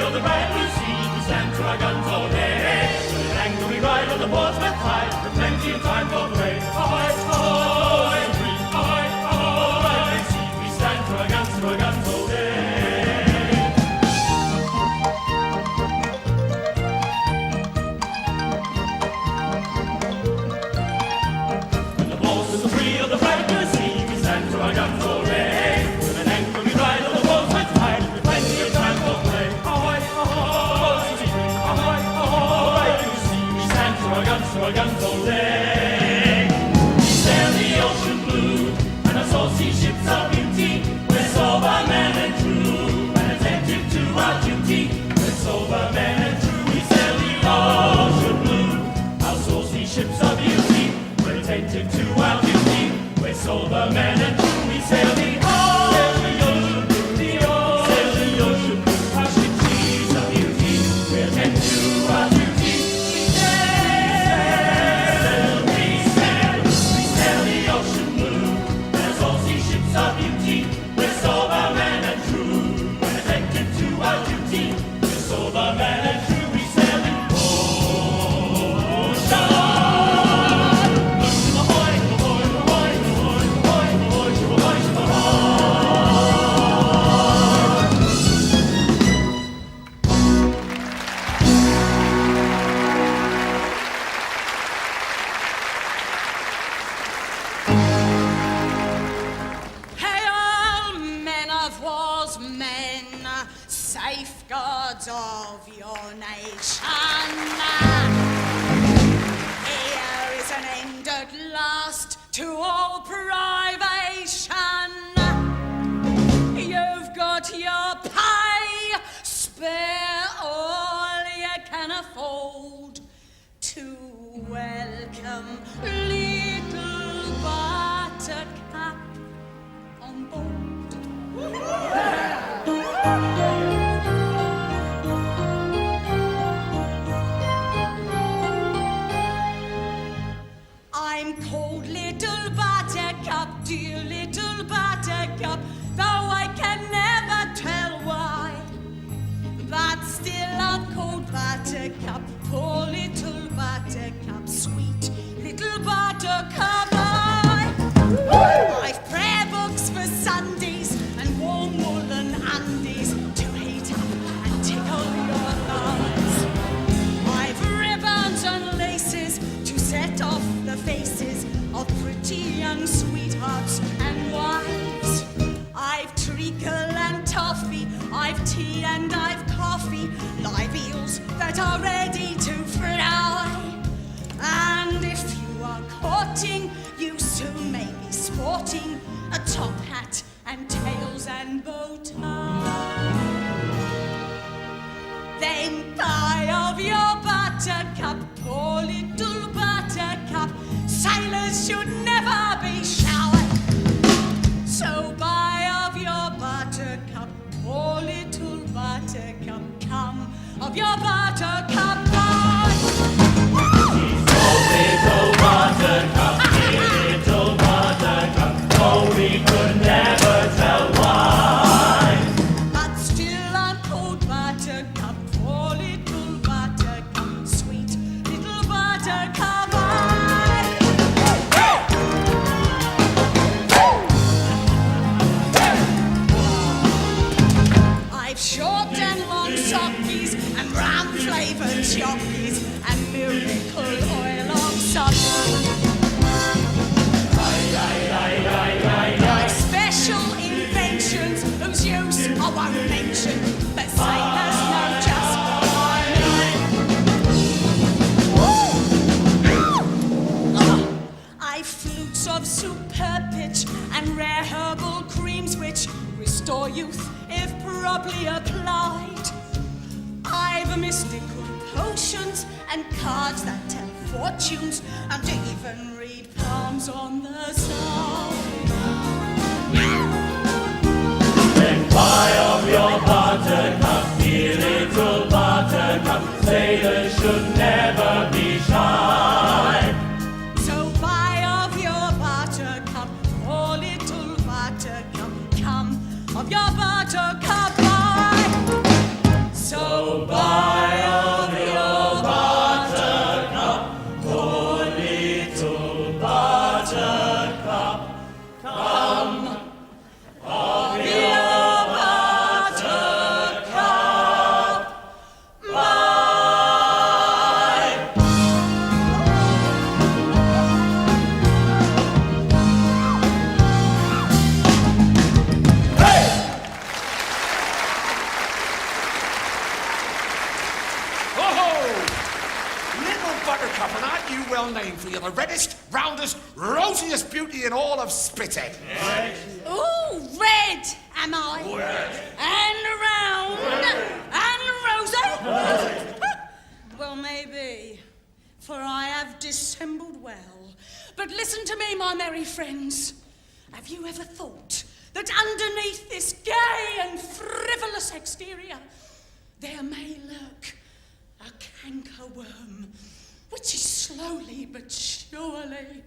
of the bright blue sea, we stand to our guns all day. With an anchor we ride on the Portsmouth tide, with plenty of time for parade. Ahoy, ahoy, ahoy, ahoy, bright blue sea, we stand to our guns all day. When the Portsmouth are free of the bright blue sea, we stand to our guns all day. With an anchor we ride on the Portsmouth tide, with plenty of time for parade. Ahoy, ahoy, ahoy, ahoy, bright blue sea, we stand to our guns all day. We sail the ocean blue, and our saucy ships are beauty. We're sober men and true, and attentive to our duty. We're sober men and true, we sail the ocean blue. Our saucy ships are beauty, we're attentive to our duty. We're sober men and true, we sail the ocean blue, the ocean blue. Our ships are beauty, we're attentive to our duty. Safeguards of your nation. Here is an end at last to all privation. You've got your pay, spare all you can afford to welcome little Buttercup on board. I'm called Little Buttercup, dear Little Buttercup, though I can never tell why. But still I'm called Buttercup, poor Little Buttercup, sweet Little Buttercup. I've prayer books for Sundays and warm woolen undies to heat up and tickle your thighs. I've ribbons and laces to set off the faces of pretty young sweethearts and wives. I've treacle and toffee, I've tea and I've coffee, live eels that are ready to fry. And if you are courting, you soon may be sporting a top hat and tails and bow tie. Then buy of your Buttercup, poor Little Buttercup, sailors should never be showered. So buy of your Buttercup, poor Little Buttercup, come of your Buttercup, buy. Little Buttercup, little Buttercup, oh, we could never tell why. But still I'm called Buttercup, poor Little Buttercup, sweet Little Buttercup. I've short and long sockies and ram-flavoured chockies and miracle oil of supper. I've special inventions whose use I won't mention, but sailors know just fine. I've flutes of superb pitch and rare herbal creams which restore youth if properly applied. I've mystical potions and cards that tell fortunes and even read palms on the side. Then buy of your Buttercup, dear Little Buttercup, sailors should never be shy. So buy of your Buttercup, poor Little Buttercup, come of your Buttercup, buy. So Little Buttercup, and aren't you well named for you're the reddest, roundest, rosiest beauty in all of Spithead? Ooh, red, am I? And round, and rosy? Well, maybe, for I have dissembled well. But listen to me, my merry friends. Have you ever thought that underneath this gay and frivolous exterior, there may lurk a cankerworm, which is slowly but surely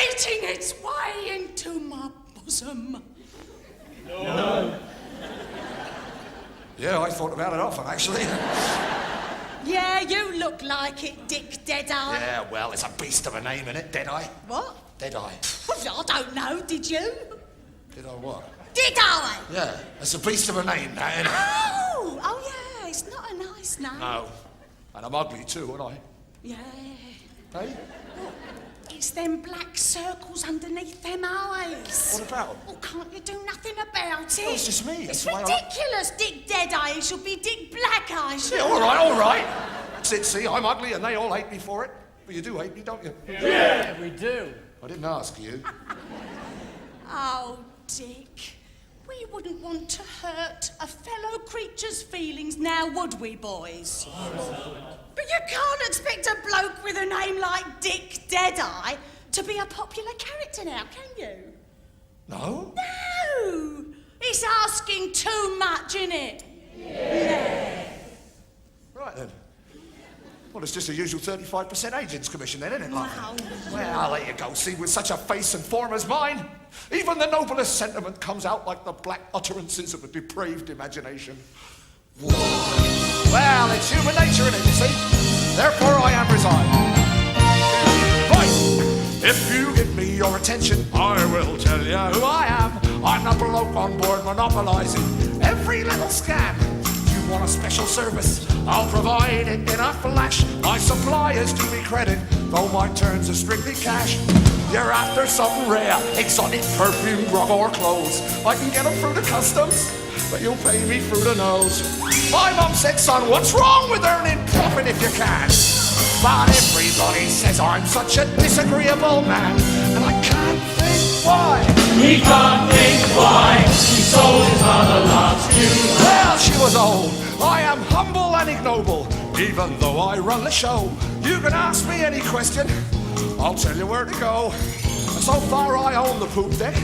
eating its way into my bosom? No. Yeah, I thought about it often, actually. Yeah, you look like it, Dick Deadeye. Yeah, well, it's a beast of a name, innit, Deadeye? What? Deadeye. Well, I don't know, did you? Did I what? Did I? Yeah, it's a beast of a name, that, innit? Oh yeah, it's not a nice name. No. And I'm ugly too, aren't I? Yeah. Hey? It's them black circles underneath them eyes. What about? Oh, can't you do nothing about it? No, it's just me. It's That's why ridiculous, Dick Deadeye. It should be Dick Black Eye. Yeah, all right. That's it, see, I'm ugly and they all hate me for it. But you do hate me, don't you? Yeah, we do. I didn't ask you. Oh, Dick. We wouldn't want to hurt a fellow creature's feelings now, would we, boys? But you can't expect a bloke with a name like Dick Deadeye to be a popular character now, can you? No? No! It's asking too much, innit? Yeah. Right then. Well, it's just a usual 35% agent's commission then, isn't it? Wow. Well, there you go. See, with such a face and form as mine, even the noblest sentiment comes out like the black utterances of a depraved imagination. Well, it's human nature, innit, you see? Therefore, I am resigned. Right. If you give me your attention, I will tell you who I am. I'm a bloke on board monopolizing every little scam. You want a special service? I'll provide it in a flash. My suppliers do me credit, though my terms are strictly cash. You're after something rare, exotic perfume, drug or clothes. I can get them through the customs, but you'll pay me through the nose. My mum said, son, what's wrong with earning profit if you can? But everybody says I'm such a disagreeable man, and I can't think why. He can't think why he sold his mother last June. Well, she was old. I am humble and ignoble, even though I run the show. You can ask me any question, I'll tell you where to go. So far I own the poop deck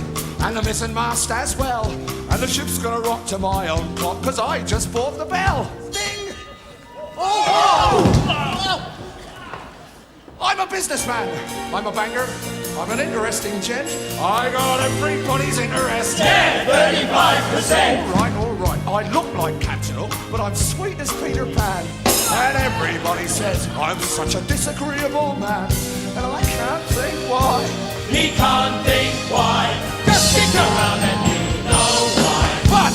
and the mizzen mast as well. And the ship's gonna rock to my own clock, cause I just bought the bell. Ding! Oh! I'm a businessman. I'm a banger. I'm an interesting gent. I got everybody's interest. Yeah, 35%. All right. I look like Captain Hook, but I'm sweet as Peter Pan. And everybody says I'm such a disagreeable man. And I can't think why. He can't think why. Just stick around and you know why. But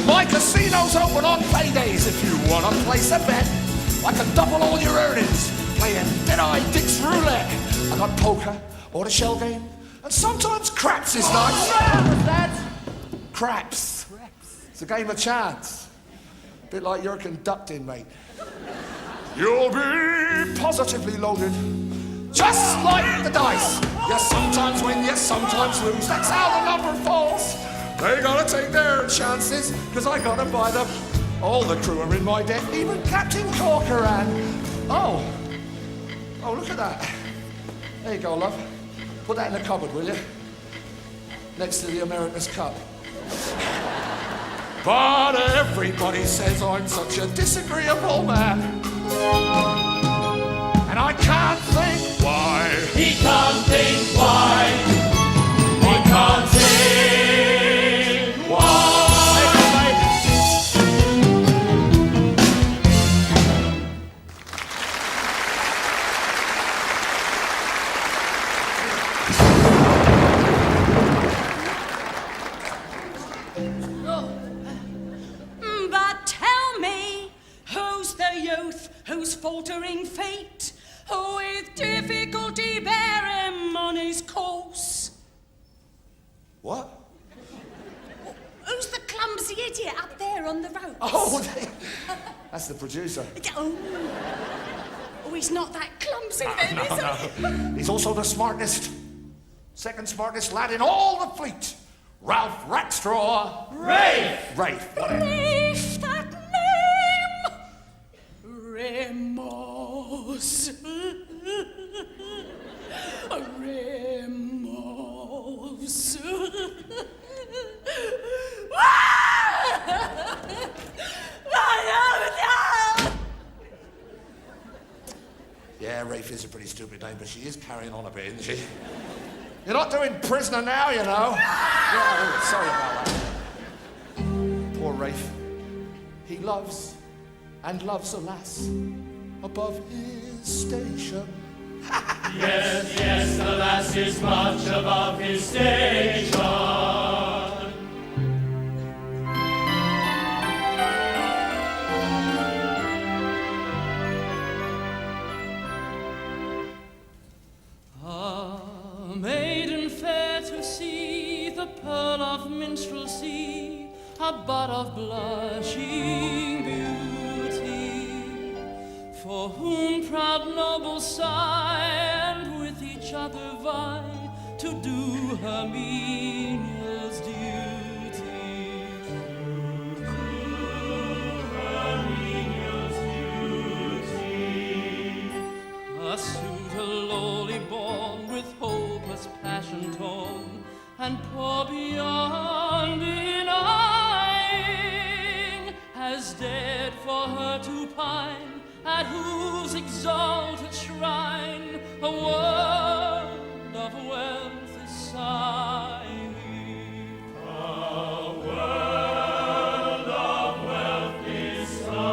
my casino's open on paydays if you want to place a bet. I can double all your earnings playing Deadeye Dick's Roulette. I got poker or the shell game, and sometimes craps is nice. What's that? Craps. It's a game of chance. A bit like you're conducting, mate. You'll be positively loaded, just like the dice. You sometimes win, you sometimes lose. That's how the number falls. They gotta take their chances, cause I gotta buy them. All the crew are in my debt, even Captain Corcoran. Oh, look at that. There you go, love. Put that in the cupboard, will you? Next to the Emeritus Cup. But everybody says I'm such a disagreeable man. And I can't think why. He can't think why. He can't think why. But tell me, who's the youth whose faltering feet with difficulty bear him on his course? What? Who's the clumsy idiot up there on the ropes. Oh, that's the producer. Oh, he's not that clumsy then, is he? He's also the smartest, second smartest lad in all the fleet. Ralph Rackstraw. Rafe! Rafe, whatever. Rafe, that name! Remos. Remos. Yeah, Rafe is a pretty stupid name, but she is carrying on a bit, isn't she? You're not doing prisoner now, you know. Yeah, sorry about that. Poor Rafe. He loves, and loves a lass above his station. Yes, yes, the lass is much above his station. A maiden fair to see, the pearl of minstrelsy, a bud of blushing beauty, for whom proud nobles sigh, and with each other vie to do her menial's duty. To do her menial's duty. A suitor lowly born, with hopeless passion torn, and poor beyond denying, has dared for her to pine, at whose exalted shrine a world of wealth is sighing. A world of wealth is sighing.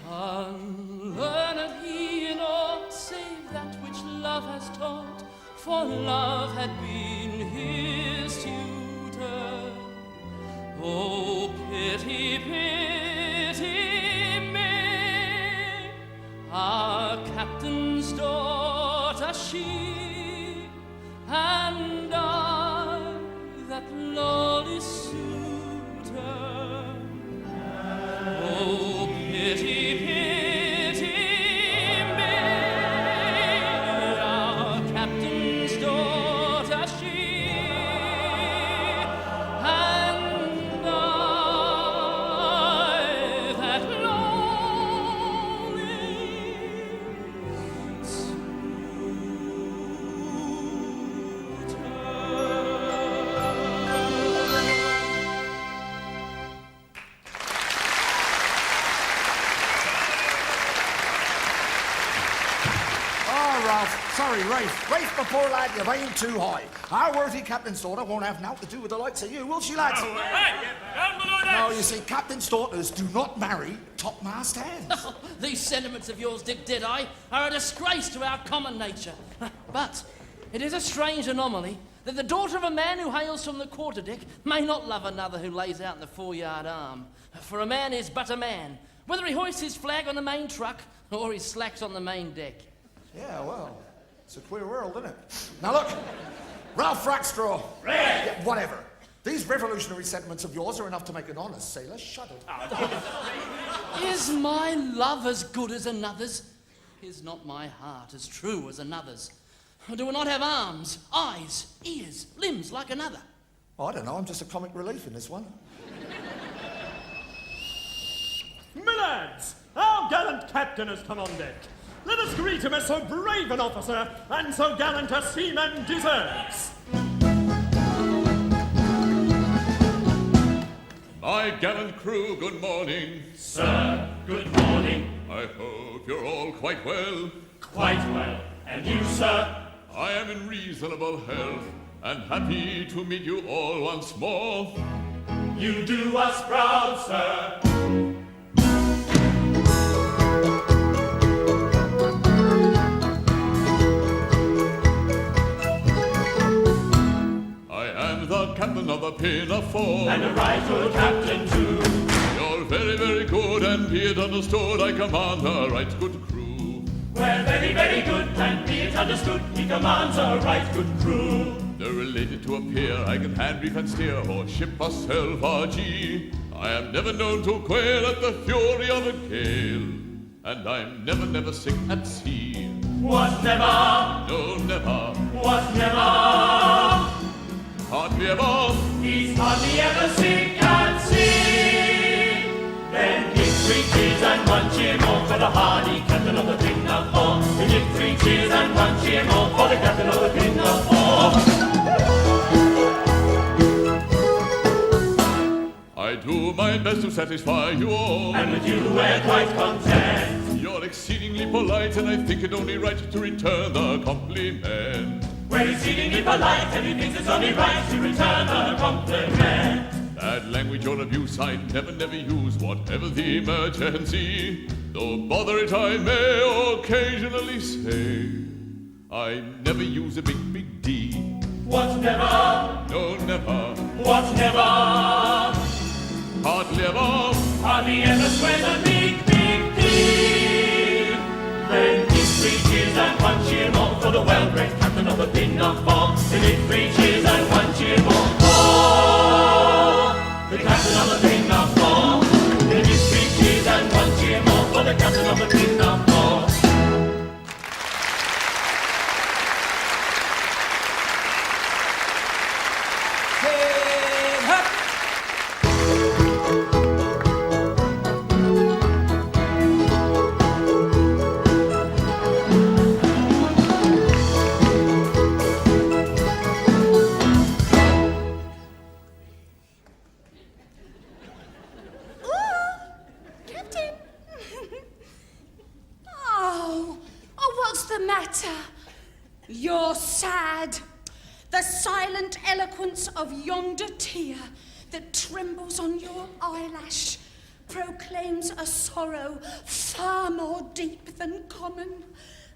Unlearned he in aught save that which love has taught, for love had been his tutor. Oh, pity, pity me, our captain's daughter she, and I, that lowly suitor. Oh, pity, pity me, our captain's daughter she, and I, that lowly Oh, Ralph. Sorry, Rafe. Rafe, my poor lad, you've aimed too high. Our worthy captain's daughter won't have naught to do with the likes of you, will she, lads? No, you see, captain's daughters do not marry topmast hands. These sentiments of yours, Dick Deadeye, are a disgrace to our common nature. But it is a strange anomaly that the daughter of a man who hails from the quarterdeck may not love another who lays out in the foreyard arm. For a man is but a man, whether he hoists his flag on the main truck or he slacks on the main deck. Yeah, well, it's a queer world, isn't it? Now look, Ralph Rackstraw. Yeah, whatever. These revolutionary sentiments of yours are enough to make an honest sailor shudder. Is my love as good as another's? Is not my heart as true as another's? Do I not have arms, eyes, ears, limbs like another? Oh, I don't know, I'm just a comic relief in this one. My lads, our gallant captain has come on deck. Let us greet him as so brave an officer and so gallant a seaman deserves. My gallant crew, good morning. Sir, good morning. I hope you're all quite well. Quite well. And you, sir? I am in reasonable health and happy to meet you all once more. You do us proud, sir. I am the captain of the Pinafore. And a right good captain, too. You're very, very good, and be it understood, I command a right good crew. We're very, very good, and be it understood, he commands a right good crew. Though related to a peer, I can hand, reef, and steer, or ship or sail for G. I am never known to quail at the fury of a gale, and I'm never, never sick at sea. Was never, No, never, was never. hardly ever. He's hardly ever sick at sea. Then give 3 cheers and 1 cheer more for the hardy captain of the Pinafore. Then give 3 cheers and 1 cheer more for the captain of the Pinafore. I do my best to satisfy you all. And with you we're quite content. You're exceedingly polite, and I think it only right to return the compliment. We're exceedingly polite, and he thinks it's only right to return a compliment. Bad language or abuse I never, never use, whatever the emergency. Though bother it I may occasionally say, I never use a big, big D. Was never, No, never, was never. hardly ever. Hardly ever swears a big, big deal. Then give 3 cheers and 1 cheer more for the well-bred captain of the Pinafore. Then give 3 cheers and 1 cheer more for the captain of the Pinafore. Then give 3 cheers and 1 cheer more for the captain of the Pinafore. Captain! What's the matter? You're sad. The silent eloquence of yonder tear that trembles on your eyelash proclaims a sorrow far more deep than common.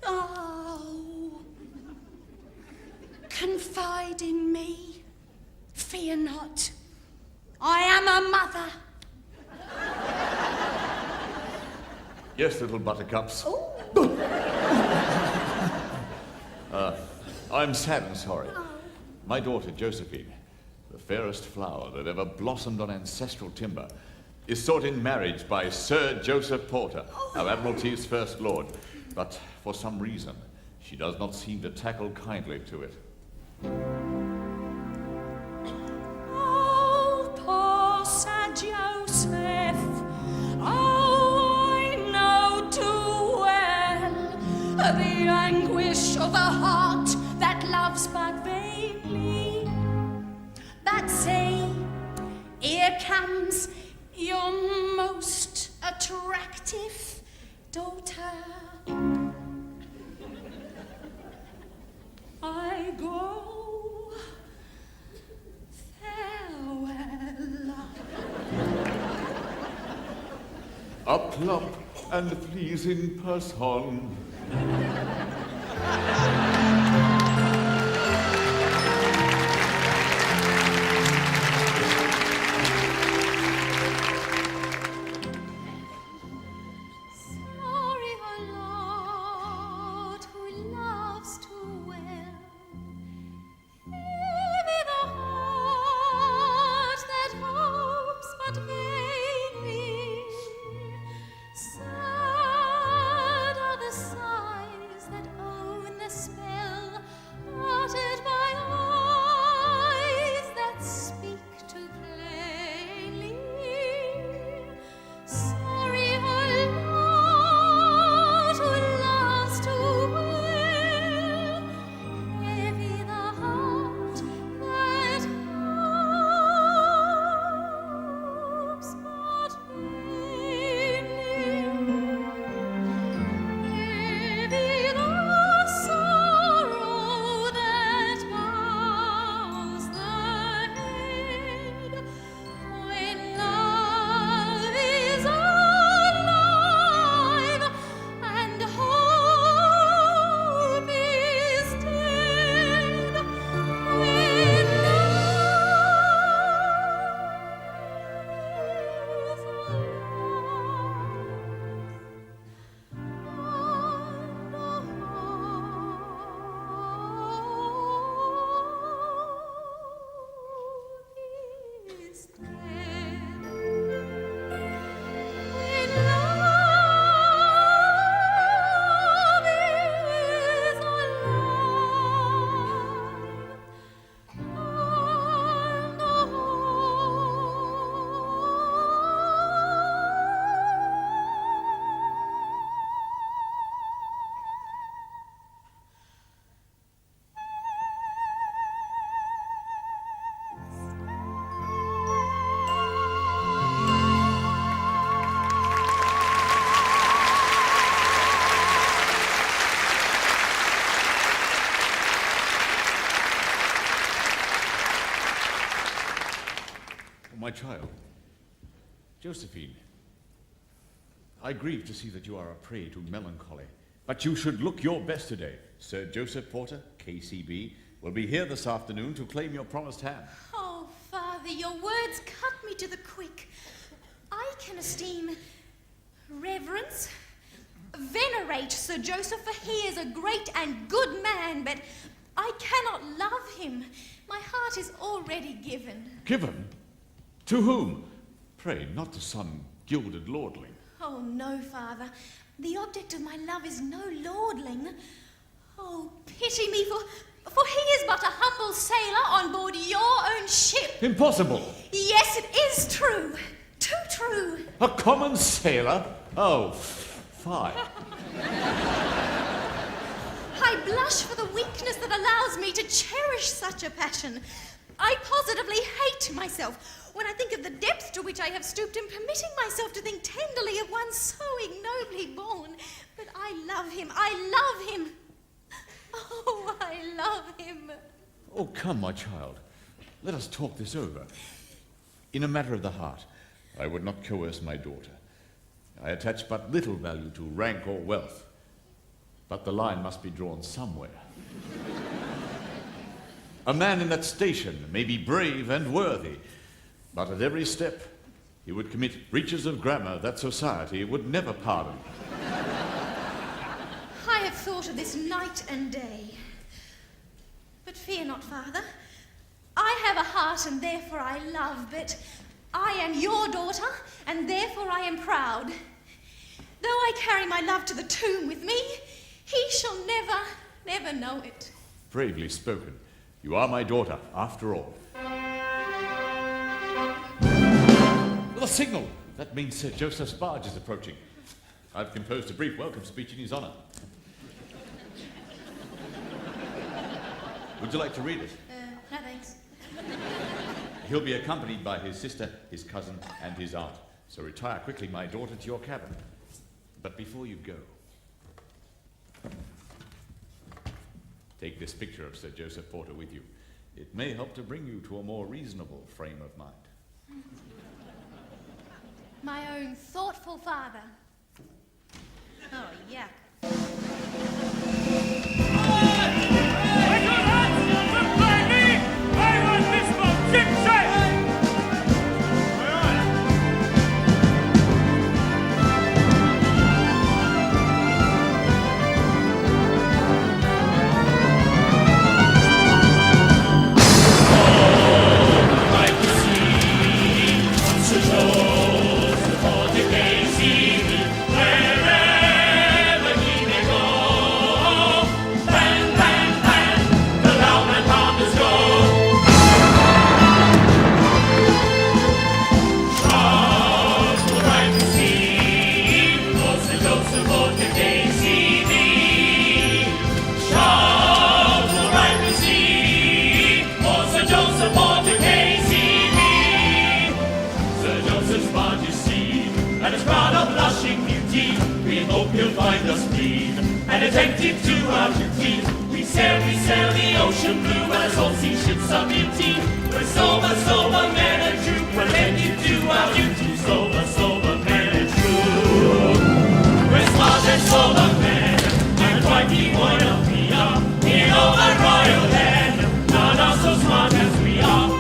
Oh, confide in me. Fear not. I am a mother. Yes, little buttercups. I'm sad and sorry. My daughter, Josephine, the fairest flower that ever blossomed on ancestral timber, is sought in marriage by Sir Joseph Porter, our Admiralty's First Lord. But for some reason, she does not seem to tackle kindly to it. Oh, poor Sir Joseph. Oh, I know too well the anguish of a heart that loves but vainly. But say, here comes your most attractive daughter. I go. Farewell. A plump and pleasing person. Sorry, our Lord, who loves too well. Give me the heart that hopes but vainly. Sad are the sighs My child, Josephine, I grieve to see that you are a prey to melancholy, but you should look your best today. Sir Joseph Porter, KCB, will be here this afternoon to claim your promised hand. Oh, Father, your words cut me to the quick. I can esteem, reverence, venerate Sir Joseph, for he is a great and good man, but I cannot love him. My heart is already given. Given? To whom? Pray, not to some gilded lordling. Oh, no, Father. The object of my love is no lordling. Oh, pity me, for he is but a humble sailor on board your own ship. Impossible! Yes, it is true. Too true. A common sailor? Oh, fie. I blush for the weakness that allows me to cherish such a passion. I positively hate myself when I think of the depth to which I have stooped in permitting myself to think tenderly of one so ignobly born. But I love him. I love him. Oh, I love him. Oh, come, my child. Let us talk this over. In a matter of the heart, I would not coerce my daughter. I attach but little value to rank or wealth. But the line must be drawn somewhere. A man in that station may be brave and worthy, but at every step he would commit breaches of grammar that society would never pardon. I have thought of this night and day. But fear not, Father. I have a heart and therefore I love, but I am your daughter and therefore I am proud. Though I carry my love to the tomb with me, he shall never, never know it. Bravely spoken. You are my daughter, after all. The signal! That means Sir Joseph's barge is approaching. I've composed a brief welcome speech in his honor. Would you like to read it? No thanks. He'll be accompanied by his sister, his cousin, and his aunt. So retire quickly, my daughter, to your cabin. But before you go, take this picture of Sir Joseph Porter with you. It may help to bring you to a more reasonable frame of mind. My own thoughtful father. Oh, yuck. Attentive to our duty, we sail the ocean blue as all sea ships are beauty. We're sober men and true, we're attentive to our duty. Sober men and true. We're smart and sober men, and quite loyal we are. In all the royal land, none are so smart as we are.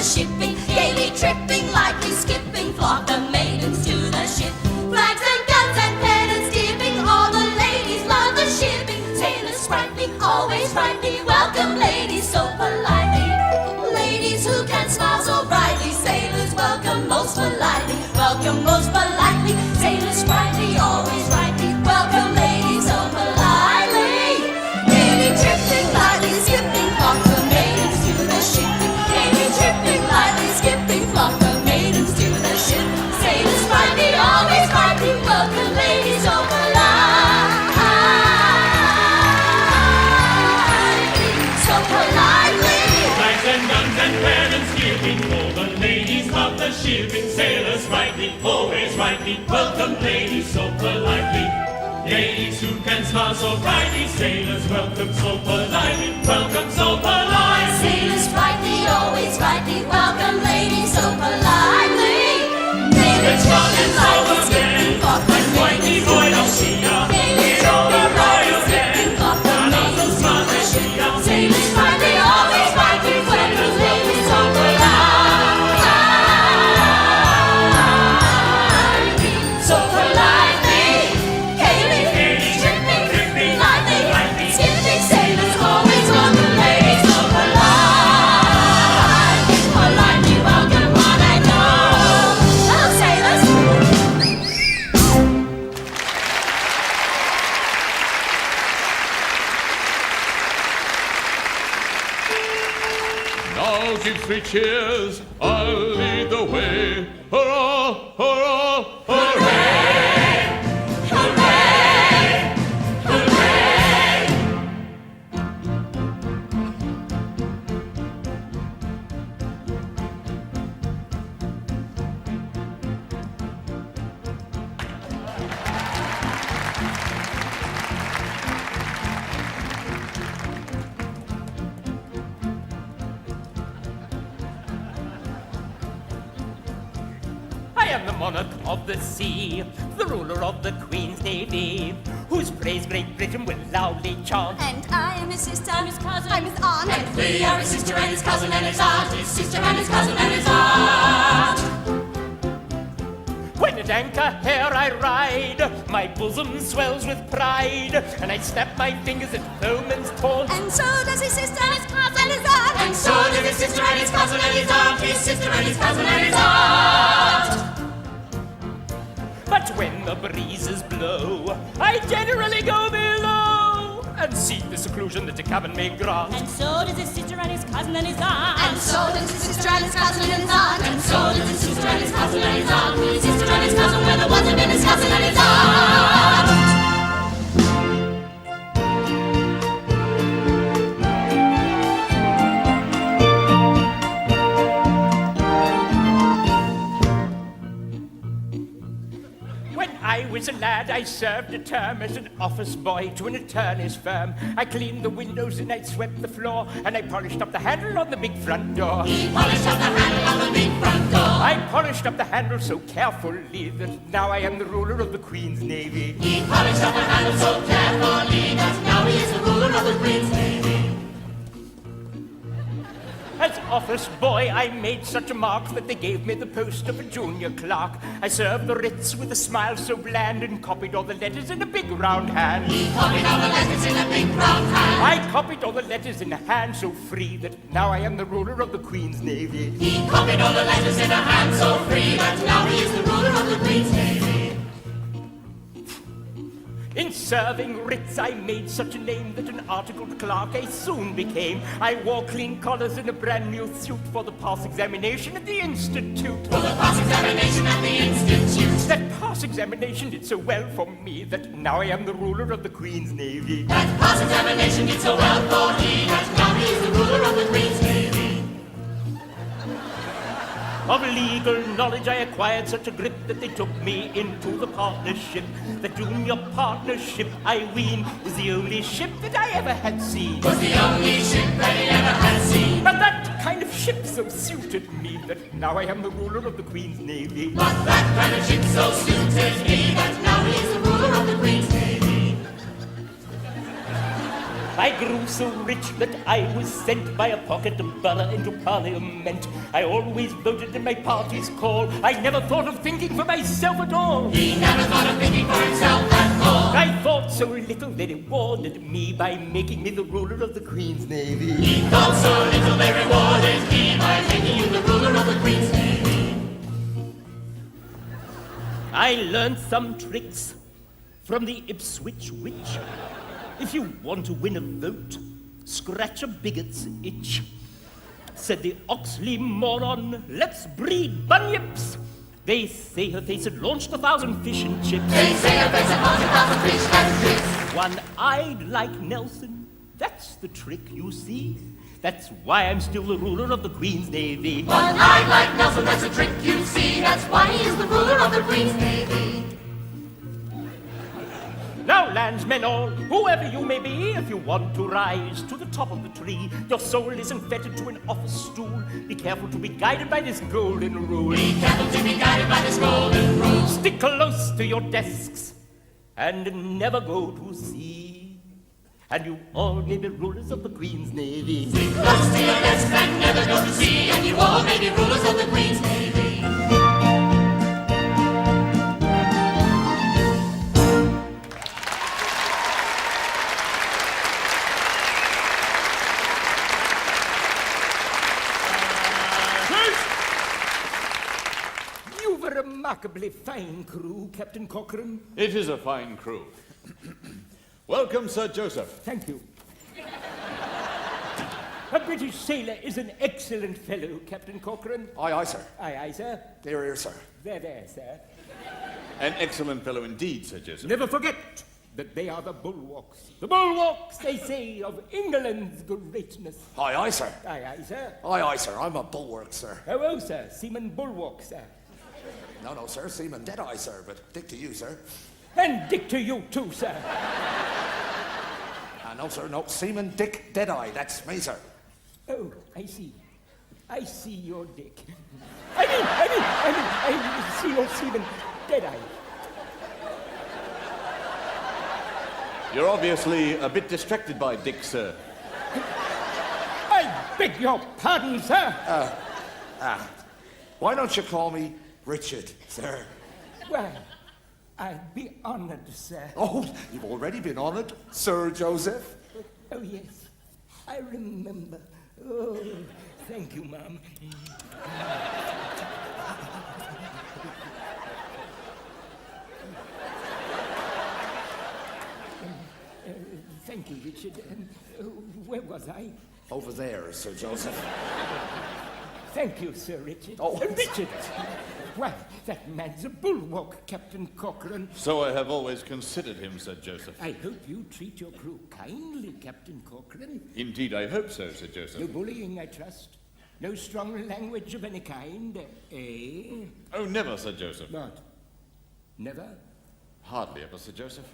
Shipping, gaily tripping, lightly skipping, flock the maidens to the ship. Flags and guns and pennants dipping, all the ladies love the shipping. Sailors sprightly, always brightly, welcome ladies so politely. Ladies who can smile so brightly, sailors welcome most politely. Welcome most politely, sailors sprightly, always brightly, welcome ladies so politely. Gaily tripping, lightly skipping, flock the maidens to the ship. Tripping, lightly skipping, flock the maidens to the ship. Sailors sprightly, always brightly, welcome ladies over line. shipping sailors rightly, always rightly, welcome ladies so politely. Ladies who can smile so brightly, sailors welcome so politely, welcome so politely. Sailors rightly, always rightly, welcome ladies so politely. Sailors welcome lightly, skipping for the ladies in the ship. Sailors welcome lightly, skipping for the ladies in the ship. Sailors rightly, always rightly, welcome ladies so politely. So politely, gayly, tripping, lightly, skipping sailors always welcome ladies so politely. Politely welcome what I know. Hello, sailors. Now give 3 cheers, I'll lead the way. Hurrah, hurrah, hooray! Hooray! Hooray! I am the monarch of the sea, the ruler of the Queen's Navy, whose praise Great Britain will loudly chant. And I am his sister, I'm his cousin, I'm his aunt. And we are his sister and his cousin and his aunt, his sister and his cousin and his aunt. When at anchor here I ride, my bosom swells with pride, and I snap my fingers at foeman's taunt. And so does his sister and his cousin and his aunt. And so did his sister and his cousin and his aunt, his sister and his cousin and his aunt. But when the breezes blow, I generally go below and seek the seclusion that a cabin may grant. And so does his sister and his cousin and his aunt. And so does his sister and his cousin and his aunt. And so does his sister and his cousin and his aunt. His sister and his cousin were the ones who've been his cousin and his aunt. When I was a lad, I served a term as an office boy to an attorney's firm. I cleaned the windows and I swept the floor, and I polished up the handle on the big front door. He polished up the handle on the big front door. I polished up the handle so carefully that now I am the ruler of the Queen's Navy. He polished up the handle so carefully that now he is the ruler of the Queen's Navy. As office boy, I made such a mark that they gave me the post of a junior clerk. I served the writs with a smile so bland and copied all the letters in a big round hand. He copied all the letters in a big round hand. I copied all the letters in a hand so free that now I am the ruler of the Queen's Navy. He copied all the letters in a hand so free that now he is the ruler of the Queen's Navy. In serving writs, I made such a name that an articled clerk I soon became. I wore clean collars and a brand new suit for the pass examination at the Institute. For the pass examination at the Institute. That pass examination did so well for me that now I am the ruler of the Queen's Navy. That pass examination did so well for me that now he is the ruler of the Queen's Navy. Of legal knowledge I acquired such a grip that they took me into the partnership. The junior partnership, I ween, was the only ship that I ever had seen. Was the only ship that he ever had seen. But that kind of ship so suited me that now I am the ruler of the Queen's Navy. But that kind of ship so suited me that now he is the ruler of the Queen's Navy. I grew so rich that I was sent by a pocket borough into Parliament. I always voted in my party's call. I never thought of thinking for myself at all. He never thought of thinking for himself at all. I thought so little they rewarded me by making me the ruler of the Queen's Navy. He thought so little they rewarded me by making you the ruler of the Queen's Navy. I learned some tricks from the Ipswich witch. If you want to win a vote, scratch a bigot's itch. Said the Oxley moron, let's breed bunyips. They say her face had launched 1,000 fish and chips. They say her face had launched 1,000 fish and chips. One-eyed like Nelson, That's the trick, you see. That's why I'm still the ruler of the Queen's Navy. But I like Nelson, that's a trick you see. That's why he is the ruler of the Queen's Navy. Now, landsmen all, whoever you may be, if you want to rise to the top of the tree, your soul isn't fettered to an office stool. Be careful to be guided by this golden rule. Be careful to be guided by this golden rule. Stick close to your desks and never go to sea. And you all may be rulers of the Queen's Navy. Stick close to your desks and never go to sea. And you all may be rulers of the Queen's Navy. You've a remarkably fine crew, Captain Cochrane. It is a fine crew. Welcome, Sir Joseph. Thank you. A British sailor is an excellent fellow, Captain Cochrane. Aye, aye, sir. Aye, aye, sir. Dear ear, sir. There, sir. An excellent fellow indeed, Sir Joseph. Never forget that they are the bulwarks. The bulwarks, they say, of England's greatness. Aye, aye, sir. Aye, aye, sir. Aye, aye, sir. I'm a bulwark, sir. Oh, sir. Seaman Bulwark, sir. No, sir. Seaman Deadeye, sir. But dick to you, sir. And Dick to you, too, sir. No, sir. No. Seaman Dick Deadeye. That's me, sir. Oh, I see. I see your dick. I see your Seaman Deadeye. You're obviously a bit distracted by Dick, sir. I beg your pardon, sir. Why don't you call me Richard, sir? Well, I'd be honored, sir. Oh, you've already been honored, Sir Joseph. Oh, yes. I remember. Oh, thank you, Mum. Thank you, Richard. Where was I? Over there, Sir Joseph. Thank you, Sir Richard. Oh. Richard! Why, that man's a bulwark, Captain Cochrane. So I have always considered him, Sir Joseph. I hope you treat your crew kindly, Captain Cochrane. Indeed, I hope so, Sir Joseph. No bullying, I trust. No strong language of any kind, eh? Oh, never, Sir Joseph. What? Never? Hardly ever, Sir Joseph.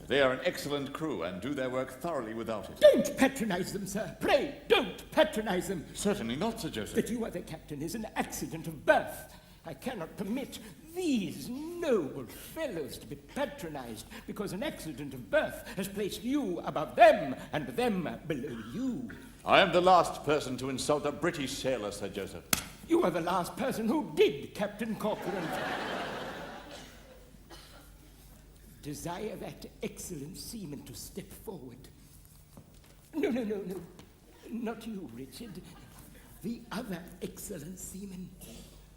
They are an excellent crew and do their work thoroughly without it. Don't patronize them, sir. Pray, don't patronize them. Certainly not, Sir Joseph. That you are the captain is an accident of birth. I cannot permit these noble fellows to be patronized because an accident of birth has placed you above them and them below you. I am the last person to insult a British sailor, Sir Joseph. You are the last person who did, Captain Cochrane. Desire that excellent seaman to step forward. No. Not you, Richard. The other excellent seaman.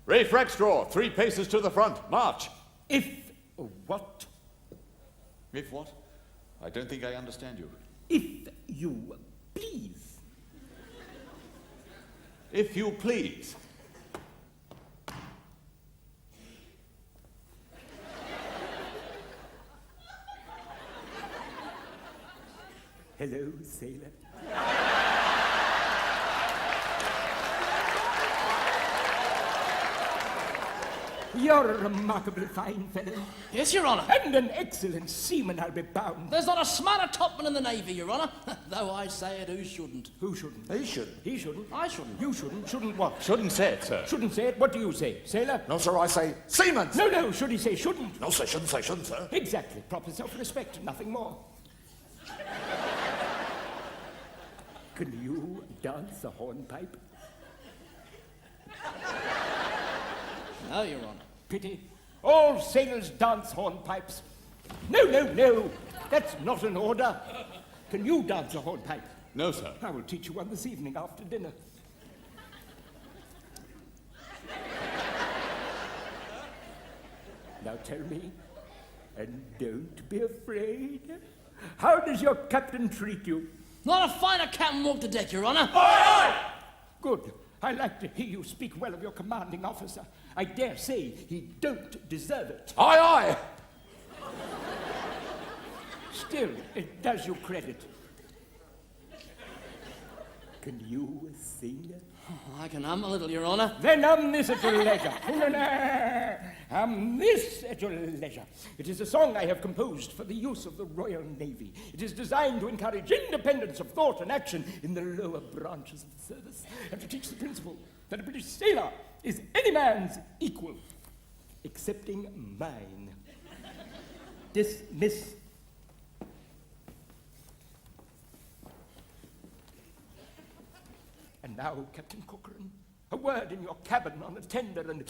Rafe Rackstraw, 3 paces to the front. March. If what? If what? I don't think I understand you. If you please. If you please. Hello, sailor. You're a remarkably fine fellow, Yes, Your Honour. and an excellent seaman, I'll be bound. There's not a smarter topman in the Navy, Your Honour. Though I say it, who shouldn't? Who shouldn't? He should. He shouldn't. I shouldn't. You shouldn't. Shouldn't what? Shouldn't say it, sir. Shouldn't say it. What do you say, sailor? No, sir. I say seaman. No. Should he say shouldn't? No, sir. Shouldn't say shouldn't, sir. Exactly. Proper self-respect, nothing more. Can you dance a hornpipe? No, Your Honour. Pity. All sailors dance hornpipes. No. That's not an order. Can you dance a hornpipe? No, sir. I will teach you one this evening after dinner. Now tell me, and don't be afraid, how does your captain treat you? Not a finer captain walked the deck, Your Honour. Good. I like to hear you speak well of your commanding officer. I dare say he don't deserve it. Aye. Still, it does you credit. Can you sing? I can hum a little, Your Honour. Then hum this at your leisure. Hum this at your leisure. It is a song I have composed for the use of the Royal Navy. It is designed to encourage independence of thought and action in the lower branches of the service, and to teach the principle that a British sailor is any man's equal, excepting mine. Dismiss. And now, Captain Corcoran, a word in your cabin on a tender and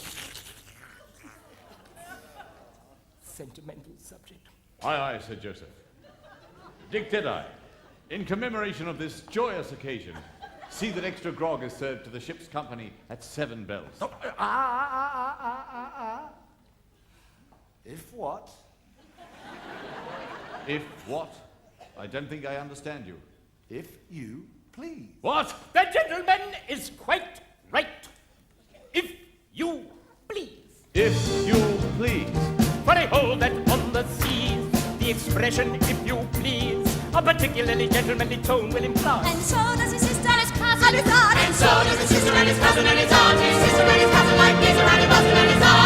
sentimental subject. Aye, aye, Sir Joseph. Dick Deadeye, in commemoration of this joyous occasion, see that extra grog is served to the ship's company at 7 bells. Oh, If what? If what? I don't think I understand you. If you please. What? The gentleman is quite right. If you please. If you please. For I hold that on the seas, the expression if you please, a particularly gentlemanly tone will imply. And so does his sister and his cousin and his aunt. And so does his sister and his cousin and his aunt. His sister and his cousin like these around his husband and his aunt.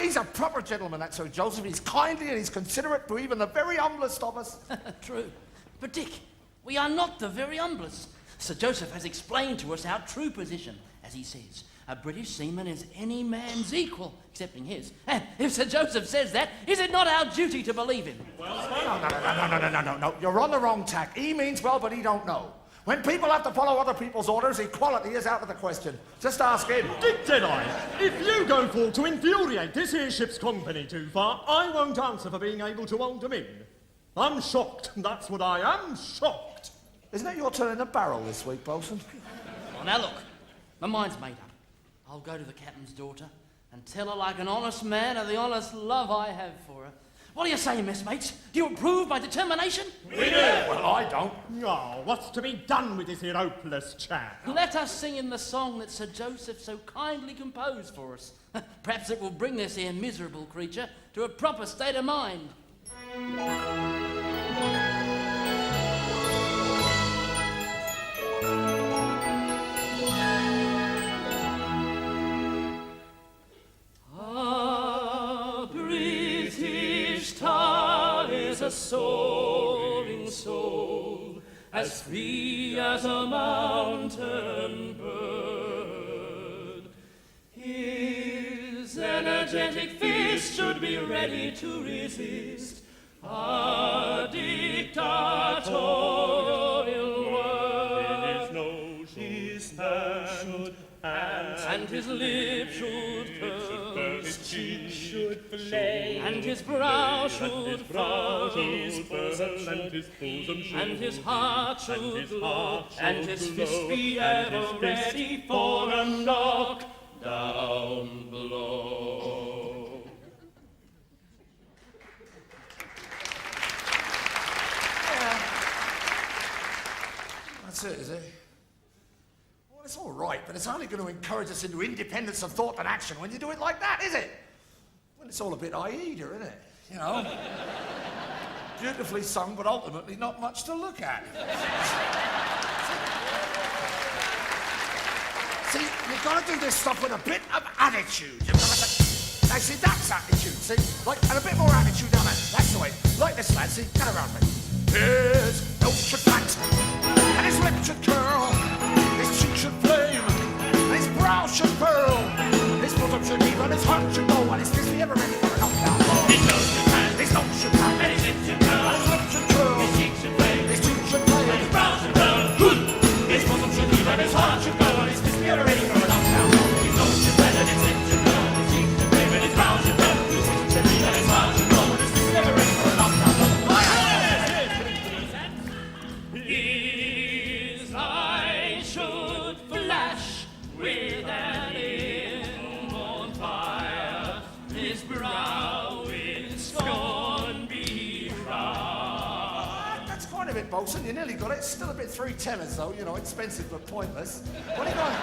He's a proper gentleman, that Sir Joseph. He's kindly and he's considerate to even the very humblest of us. True. But Dick, we are not the very humblest. Sir Joseph has explained to us our true position, as he says. A British seaman is any man's equal, excepting his. And if Sir Joseph says that, is it not our duty to believe him? No. You're on the wrong tack. He means well, but he don't know. When people have to follow other people's orders, equality is out of the question. Just ask him. Dick Deadeye, if you go for to infuriate this here ship's company too far, I won't answer for being able to hold them in. I'm shocked. That's what I am, shocked. Isn't it your turn in the barrel this week, Bosun? Well, now look, my mind's made up. I'll go to the captain's daughter and tell her like an honest man of the honest love I have for her. What do you say, messmates? Do you approve my determination? We do. Well, I don't. Oh, what's to be done with this here hopeless chap? Let us sing in the song that Sir Joseph so kindly composed for us. Perhaps it will bring this here miserable creature to a proper state of mind. A British tar is a soaring soul, as free as a mountain bird. His energetic fist should be ready to resist a dictatorial word. His nose his hand should and his lip should curl, his cheek should flame, and his brow should frown, his bosom and his bosom should and his heart should his glow, heart and should his glow, fist be and ever his fist ready for a knock down blow. That's it, is it? Well, it's all right, but it's only going to encourage us into independence of thought and action when you do it like that, is it? Well, it's all a bit Aida, isn't it? You know? Beautifully sung, but ultimately not much to look at. See, you've got to do this stuff with a bit of attitude. You've got to... Now, see, that's attitude, see? Like, and a bit more attitude down there. That's the way. Like this, lad, see? Get around me. His nose should flat, and his lip should curl, his cheek should flame, and his brow should furl, his bosom should heave, and his heart should go, and his fist be ever ready for a knockdown. his nose should hang, His nose should flat, and his lips should curl, and his lip should curl, his cheek should flame, his cheek should flame, his brow should burn. Good. his bosom should heave, and his heart should go, and his fist be ever ready for a knockdown. His nose should bend and his lips should curl, his cheek should flame, and his brow should burn. His bosom should heave, and his heart should go, and his fist be ever ready for a knockdown. His eyes should flash with an inborn fire, his brow in scorn be proud. That's kind of it, Bolson. You nearly got it. Still a bit three tenors, though. You know, expensive but pointless. What are you going?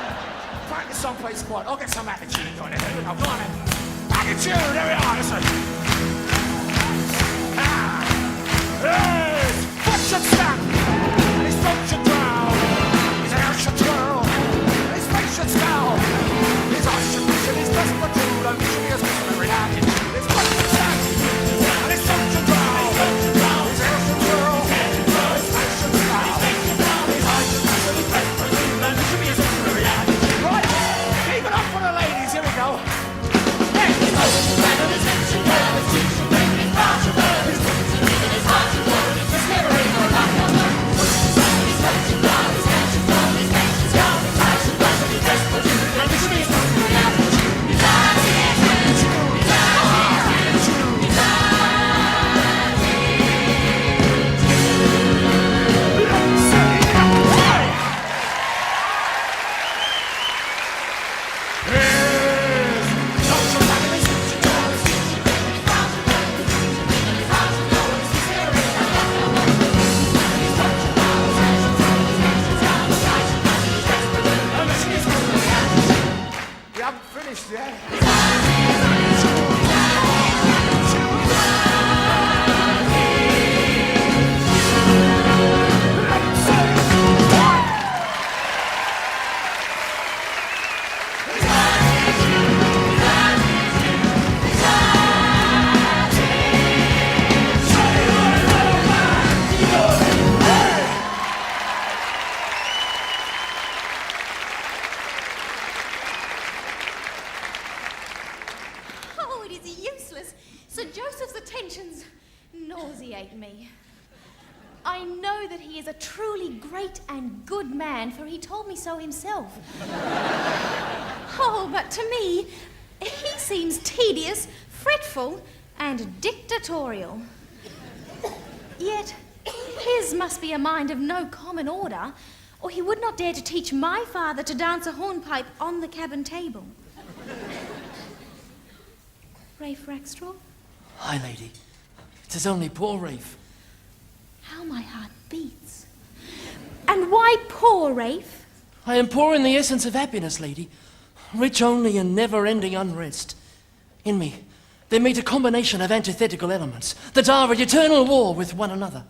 Practice someplace quiet. I'll get some attitude going. Here we go. Go on in. Attitude. There we are. Listen. His foot should stand. His throat should drown. His hair should twirl. His face should scowl. His eyes should push and his breast protrude. And he should be as whistle every now and then. His foot should stand. And his throat should drown. His hair should twirl. His face should scowl. His eyes should push and his breast protrude. And he should be as whistle every now and then. Right. Keep it up for the ladies. Here we go. Sir Joseph's attentions nauseate me. I know that he is a truly great and good man, for he told me so himself. Oh, but to me, he seems tedious, fretful, and dictatorial. Yet, his must be a mind of no common order, or he would not dare to teach my father to dance a hornpipe on the cabin table. Rafe Rackstraw? Aye, lady. 'Tis only poor Rafe. How my heart beats. And why poor Rafe? I am poor in the essence of happiness, lady. Rich only in never-ending unrest. In me, there meet a combination of antithetical elements that are at eternal war with one another.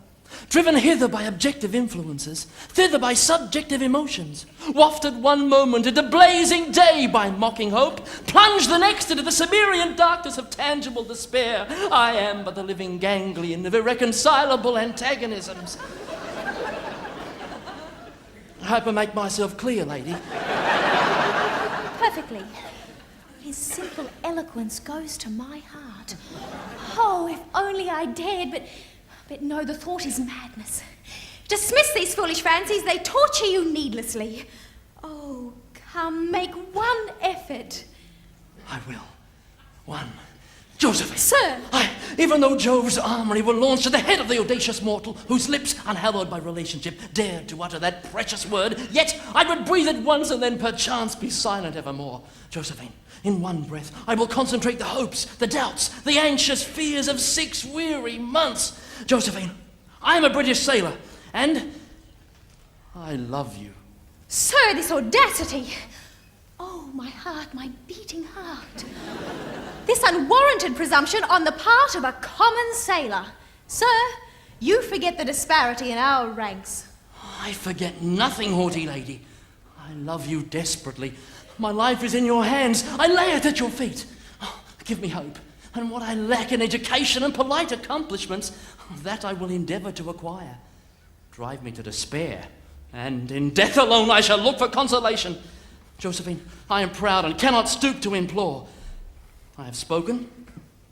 Driven hither by objective influences, thither by subjective emotions, wafted one moment into blazing day by mocking hope, plunged the next into the Cimmerian darkness of tangible despair. I am but the living ganglion of irreconcilable antagonisms. I hope I make myself clear, lady. Perfectly. His simple eloquence goes to my heart. Oh, if only I dared, but no, the thought is madness. Dismiss these foolish fancies, they torture you needlessly. Oh, come, make one effort. I will. One. Josephine! Sir! Even though Jove's armory were launched at the head of the audacious mortal, whose lips, unhallowed by relationship, dared to utter that precious word, yet I would breathe it once and then perchance be silent evermore. Josephine, in one breath, I will concentrate the hopes, the doubts, the anxious fears of 6 weary months. Josephine, I am a British sailor, and I love you. Sir, this audacity! Oh, my heart, my beating heart. This unwarranted presumption on the part of a common sailor. Sir, you forget the disparity in our ranks. I forget nothing, haughty lady. I love you desperately. My life is in your hands. I lay it at your feet. Oh, give me hope. And what I lack in education and polite accomplishments, that I will endeavour to acquire. Drive me to despair, and in death alone I shall look for consolation. Josephine, I am proud and cannot stoop to implore. I have spoken,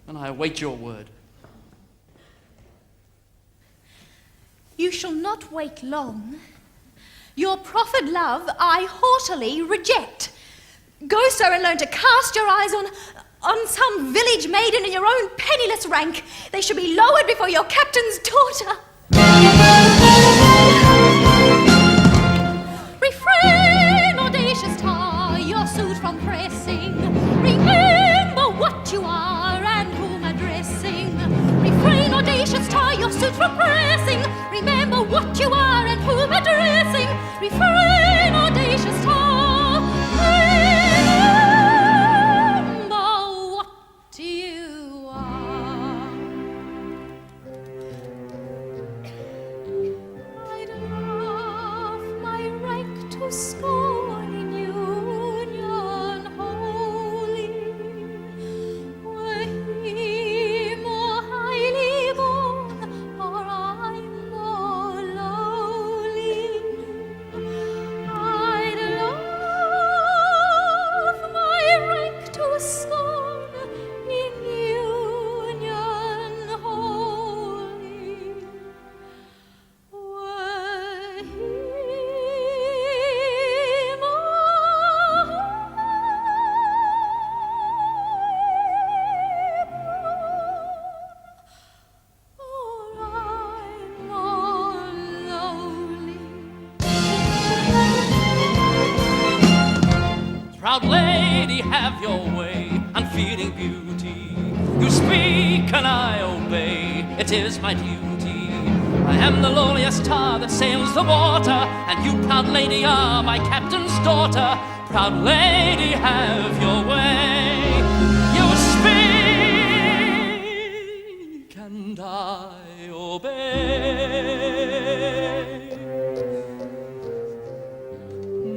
and I await your word. You shall not wait long. Your proffered love I haughtily reject. Go, sir, and learn to cast your eyes on some village maiden in your own penniless rank. They should be lowered before your captain's daughter. Refrain, audacious tar, your suit from pressing. Remember what you are and whom addressing. Refrain, audacious tar, your suit from pressing. Remember what you are and whom addressing. Refrain, audacious tar. Proud lady, have your way, unfeeling beauty. You speak and I obey, it is my duty. I am the lowliest tar that sails the water, and you, proud lady, are my captain's daughter. Proud lady, have your way. You speak and I obey.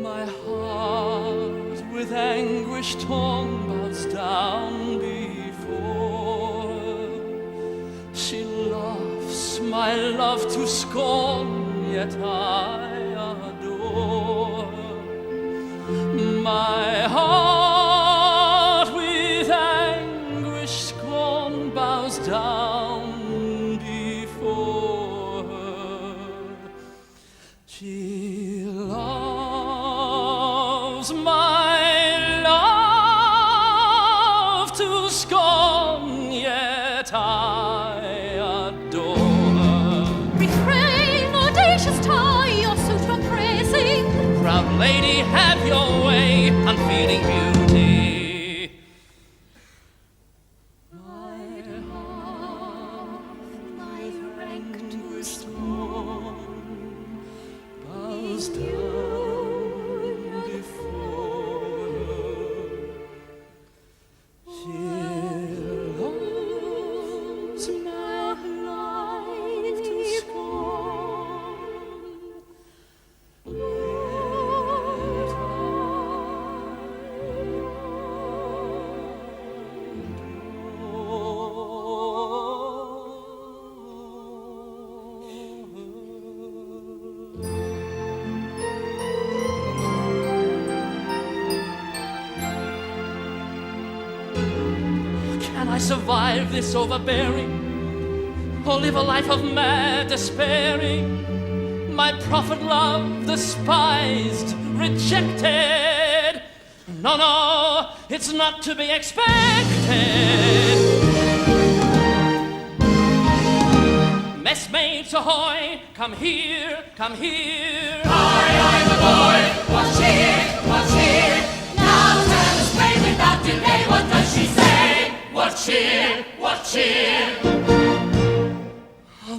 My heart with anguish torn bows down before her. She laughs my love to scorn, yet I adore her. My heart with anguish scorn bows down before her. She loves my love to scorn, yet I adore her. Refrain, audacious tar, your suit for praising. Proud lady, have your way, unfeeling beauty. My heart, My rank to scorn bows down before her. She loves my life to scorn. Can I survive this overbearing, or live a life of mad despairing? My prophet love despised, rejected. No, no, it's not to be expected. Messmates, ahoy, come here, come here. I'm a boy. What's here? What's here? Now tell us straight without delay. What does she say? What's here? What's here?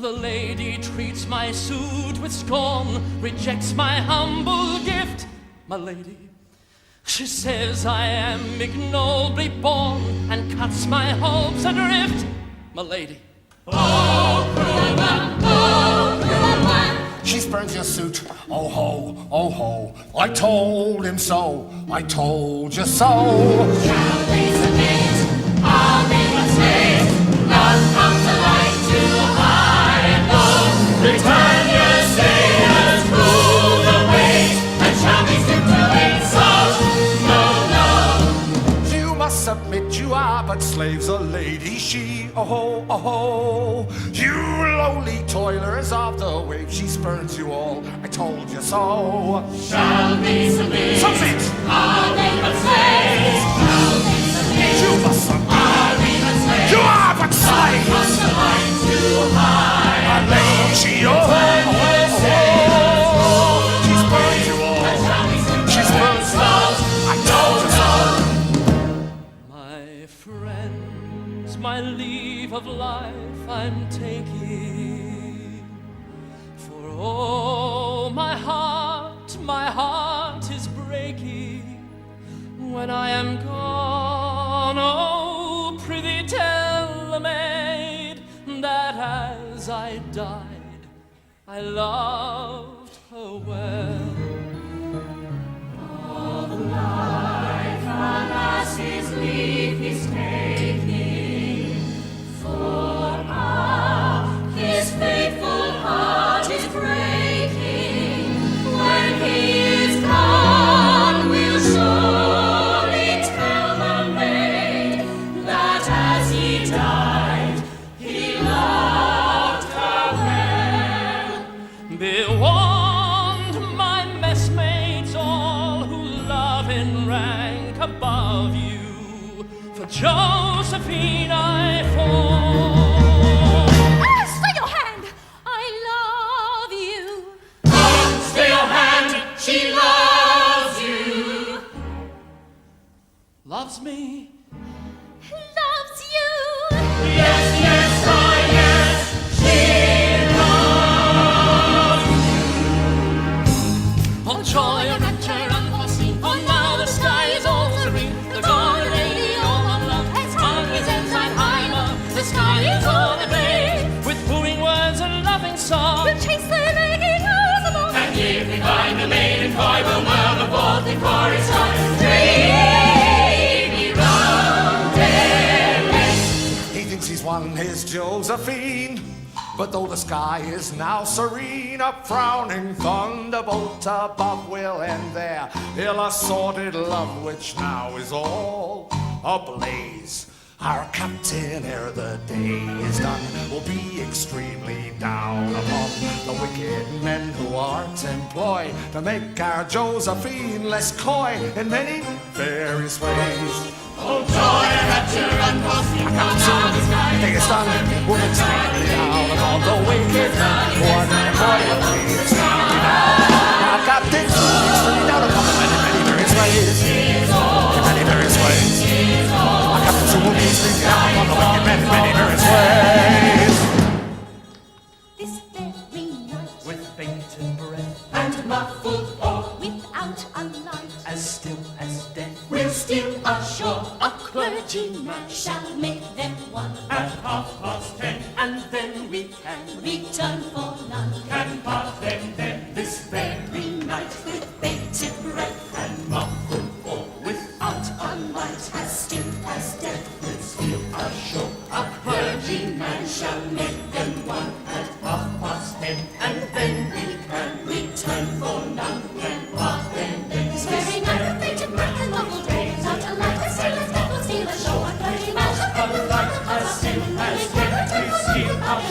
The lady treats my suit with scorn, rejects my humble gift. My lady, she says I am ignobly born, and cuts my hopes adrift. My lady, Oh, cruel one. Oh, cruel one. She spurns your suit, oh ho, oh ho. I told him so, I told you so. Shall we submit? I'll make mistakes. None comes alike to high and low. Britannia sailors rule the waves, and shall we stoop to insult? No, no. You must submit, you are but slaves, a lady she, oh ho, oh ho. You lowly toilers of the waves, she spurns you all, I told you so. Shall we submit? Submit! I'll make mistakes. Shall we submit? You must submit, Are we mistakes? you are but slaves! Comes alike too high. A lady she, oh ho, oh ho. She spurns you all, she spurns you all, I told you so. my friends, my leave of life I'm taking. For oh, my heart is breaking. When I am gone, oh, prithee tell the maid that as I died, I loved her well. Alas, his leave is taking, for his faithful heart is breaking. When he is gone, we'll surely tell the maid that as he died, he loved her well. Be warned, my messmates, all who love in rank above you, for Josephine I fall. Stay your hand! I love you. Stay your hand, she loves you. loves me. Loves you. Yes, yes, oh yes, she loves. Oh, joy and rapture unforeseen, for now the sky is all serene. The golden lady, all of love, has hung his ensign high above. The sky is all ablaze with wooing words and loving song. We'll chase the naked hours along. And if we find the maiden boy, we'll murmur forth in chorus song. He thinks he's won his Josephine, but though the sky is now serene, a frowning thunderbolt above will end their ill-assorted love, which now is all ablaze. Our captain, ere the day is done, will be extremely down upon the wicked men who aren't employed to make our Josephine less coy in many various ways. Oh, joy and rapture unforeseen, for now the sky The day is done, we'll be extremely down upon the wicked men who aren't employed to make extremely down. Our captain, extremely down upon them in many various ways. In many various ways. Our captain will be extremely down upon the wicked men in many various ways. This very night, With bated breath, and muffled oar, without a light, as still as death, we'll steal ashore a clergyman shall make them one. at 10:30, and then we can Return for none. and part them then this very night. With bated breath, And muffled oar, without a light, as still as death. we'll steal ashore. A clergyman shall make them one at 10:30, And then we can return for none. Then part them then. This very night, with bated breath and muffled door, without a light, as still as death, will steal ashore. A clergyman shall make them one at 10:30. And we can return for none. A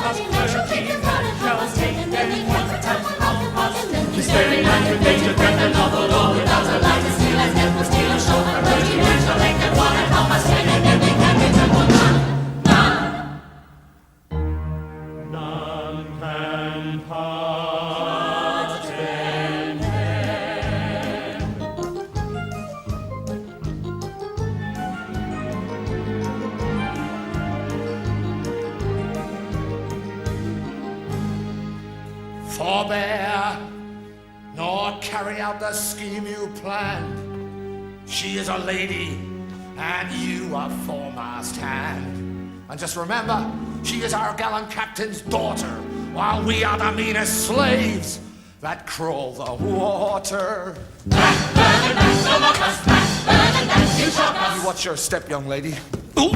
clergyman shall make them one at 10:30. And then we can return for none. this very night with bated breath and muffled oar, without a light, as still as death, will steal ashore. A clergyman shall make them one at 10:30, and then we can return for none. None can part them. Forbear, nor carry out the scheme you planned. She is a lady, and you a foremast hand. And just remember, she is our gallant captain's daughter, while we are the meanest slaves that crawl the water. You watch your step, young lady. Ooh.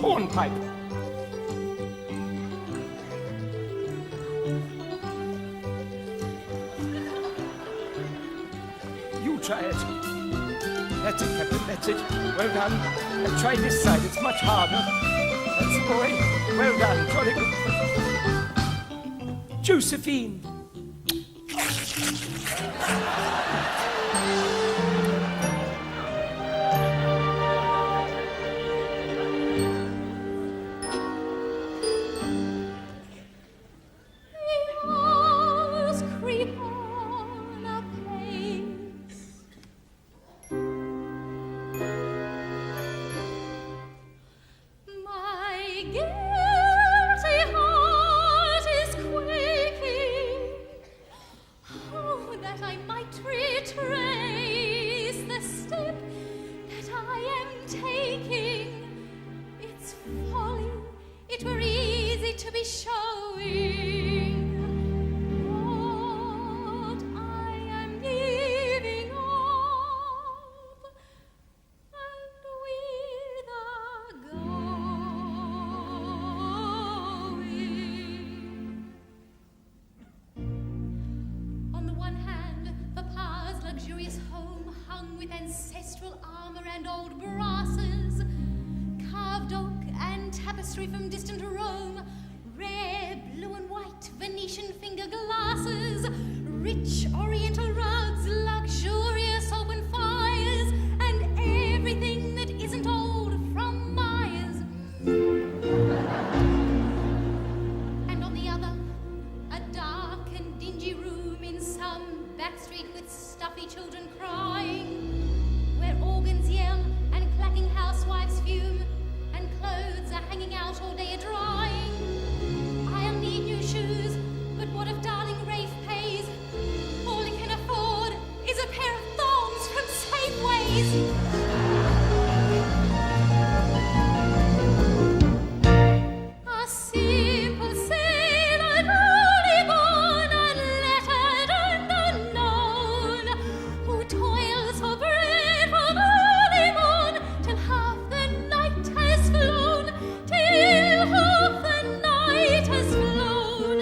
hornpipe. You try it. That's it, Captain, that's it. Well done. And try this side, it's much harder. That's the boy. Well done, jolly good. Josephine. From distant Rome, rare blue and white Venetian finger glasses, rich oriental rugs, luxurious open fires, and everything that isn't old from Myers. And on the other, a dark and dingy room in some back street with stuffy children crying, where organs yell and clacking housewives fume, and clothes are hanging out all day drying. I'll need new shoes, but what if darling Rafe pays? All he can afford is a pair of thongs from Safeways. A simple sailor, truly born, unlettered and unknown, who toils for bread from early morn till half the night has flown, till half the night has flown.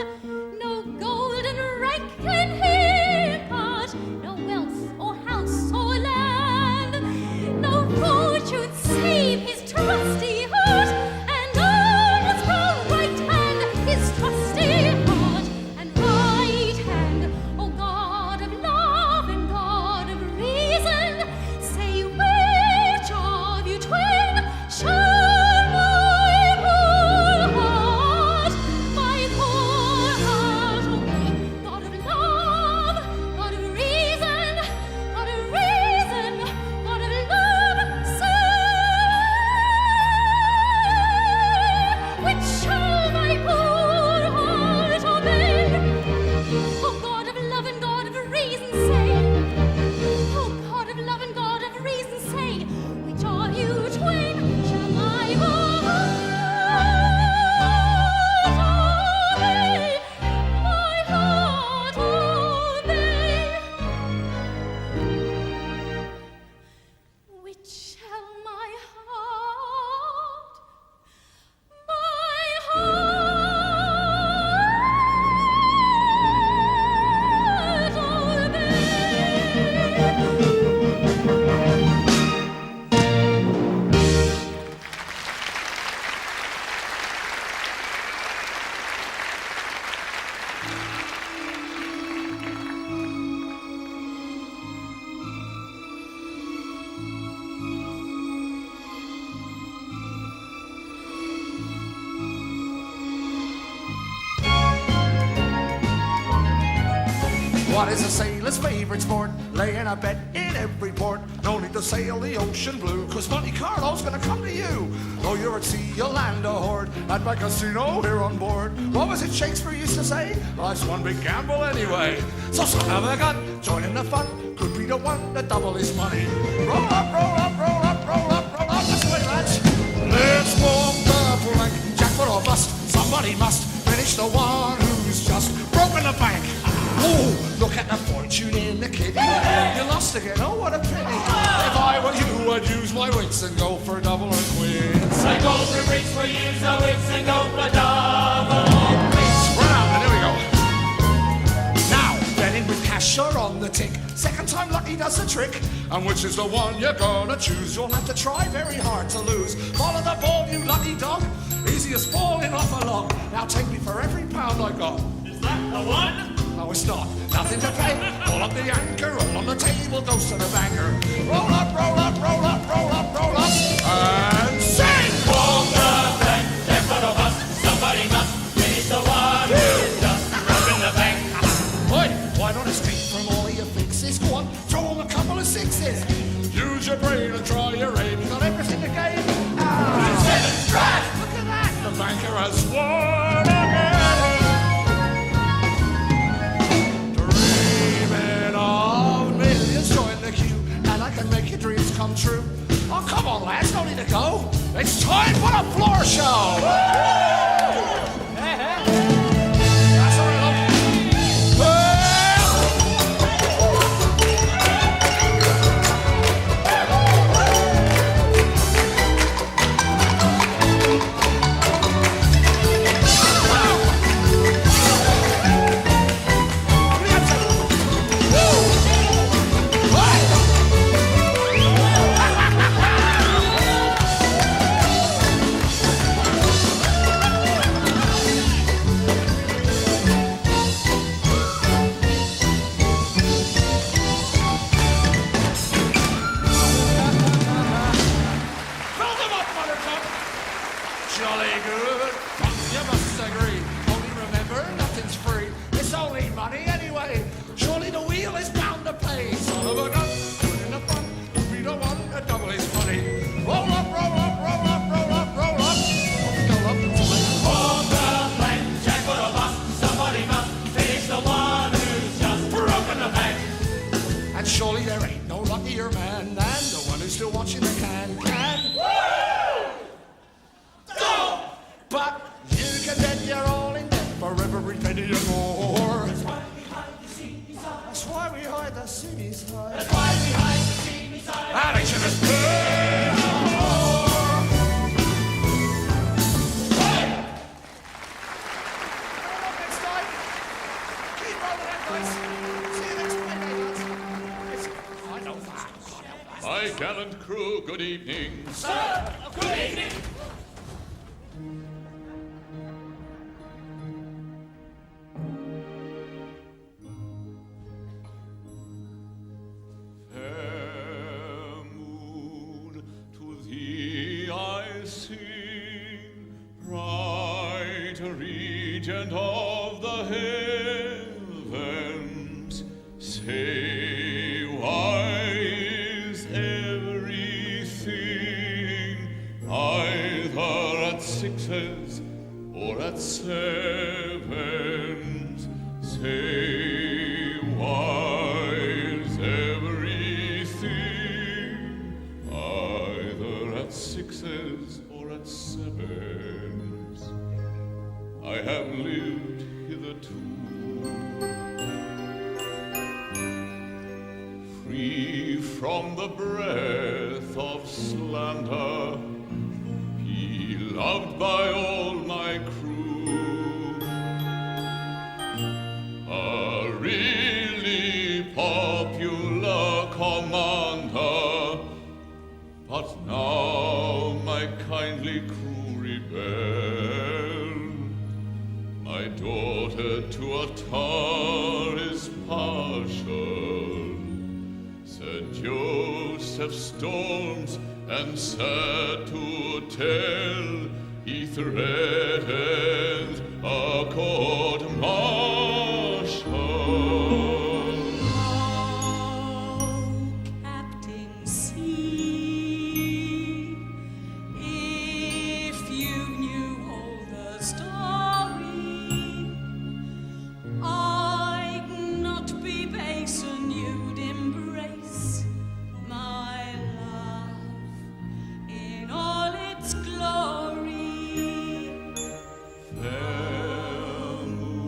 No golden rank can he impart, no wealth or house or land, no fortune save his trusty heart, and on his right hand his trusty heart and right hand. O God of love and God of reason, say which of you twain shall my poor heart obey? God of love, God of reason, God of reason, God of love, say which shall my poor heart obey? Oh God of love and God of reason, say. Oh God of love and God of reason, say, which of you twain shall my poor heart obey? My heart obey. Which shall my heart What is a sailor's favorite sport? Laying a bet in every port. No need to sail the ocean blue, 'cause Monte Carlo's gonna come to you. Though you're at sea, you'll land a hoard at my casino here on board. What was it Shakespeare used to say? Life's one big gamble anyway. So son of a gun, join in the fun. Could be the one to double his money. Roll up, roll up, roll up, roll up, roll up. This way, lads. Let's walk the plank. Jackpot or bust. Somebody must finish the one who's just broken the bank. Ooh. Look at the fortune in the kitty. You lost again, oh what a pity. If I were you, I'd use my wits and go for double or quits. I go for bricks for use the wits and go for double quits. Run out, and here we go. Now, betting with cash you're on the tick. Second time lucky does the trick. And which is the one you're gonna choose? You'll have to try very hard to lose. Follow the ball, you lucky dog. Easiest falling off a log. Now take me for every pound I got. Is that the one? No, it's not. Nothing to pay. Roll up the anchor, roll on the table, goes to the banker. Roll up, roll up, roll up, roll up, roll up, and sing! Roll the bank, in front of us. Somebody must finish the one who's just robbing the bank. Oi, why not escape from all of your fixes? Go on, throw them a couple of sixes. Use your brain and try your aim. You got everything to gain. Seven's trash. Look at that. The banker has won again. Dreaming of millions, join the queue, and I can make your dreams come true. Oh, come on, lads, no need to go. It's time for a floor show. That's all right, love. Jolly good, you must agree. Only remember, nothing's free. It's only money anyway. Surely the wheel is bound to pay. Son of a gun, put in the fun. We don't want a double is funny. Roll up, roll up, roll up, roll up, roll up. Roll up and play. Roll the bank, jack for a bus. Somebody must finish the one who's just broken the bank. And surely there ain't no luckier man than the one who's still watching the can. But you can bet you're all in debt for every penny and more. That's why we hide the seamy side. That's why we hide the seamy side. That's why we hide the seamy side. And HMS pay more. Next time, keep rolling that dice. See you next Monday, lads. I know that. My gallant crew, good evening. Sir, good evening. Fair moon, to thee I sing, bright regent of the heavens. Say, why is everything either at sixes or at sevens? Say, why is everything either at sixes or at sevens? I have lived hitherto free from the breath of slander, beloved by all my crew, a really popular commander. But now my kindly crew rebel. My daughter to a tar is partial. Sir Joseph storms, and sad to tell, he threatens a court-martial. Captain C, if you knew all the story, I'd not be base and you'd embrace my love in all its glory. Fair moon,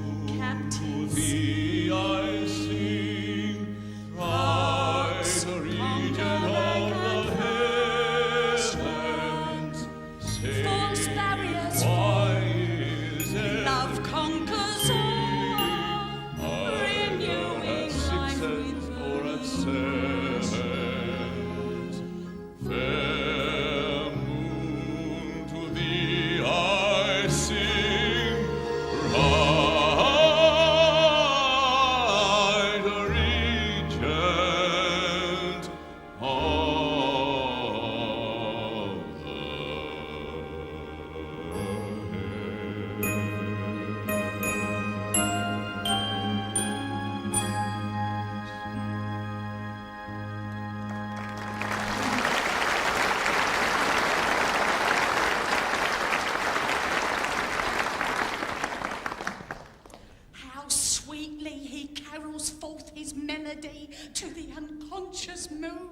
carols forth his melody to the unconscious moon.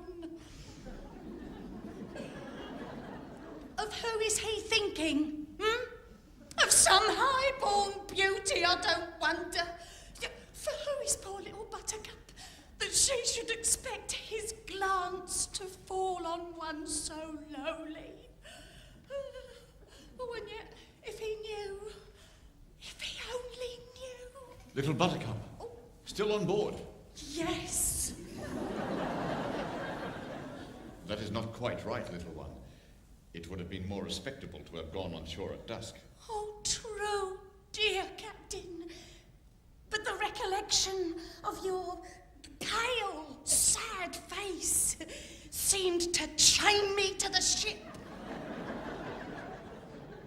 Of who is he thinking? Of some high-born beauty, I don't wonder. For who is poor little Buttercup, that she should expect his glance to fall on one so lowly? Oh, and yet, if he knew, if he only knew. Little Buttercup, still on board? Yes. That is not quite right, little one. It would have been more respectable to have gone on shore at dusk. Oh, true, dear Captain. But the recollection of your pale, sad face seemed to chain me to the ship.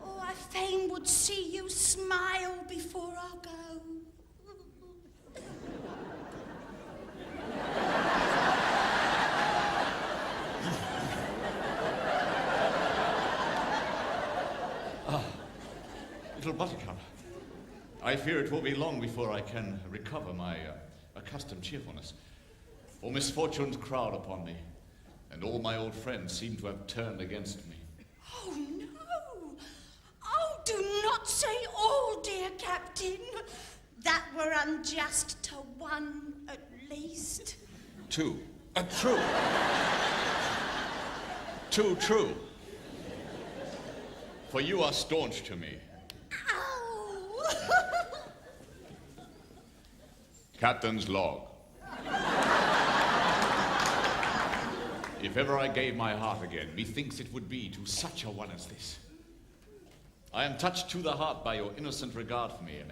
Oh, I fain would see you smile before I go. Little Buttercup, I fear it will be long before I can recover my accustomed cheerfulness. For misfortunes crowd upon me, and all my old friends seem to have turned against me. Oh, no. Oh, do not say all, dear Captain. That were unjust to one at least. Two. True. Too true. For you are staunch to me. Ow! Captain's log. If ever I gave my heart again, methinks it would be to such a one as this. I am touched to the heart by your innocent regard for me, and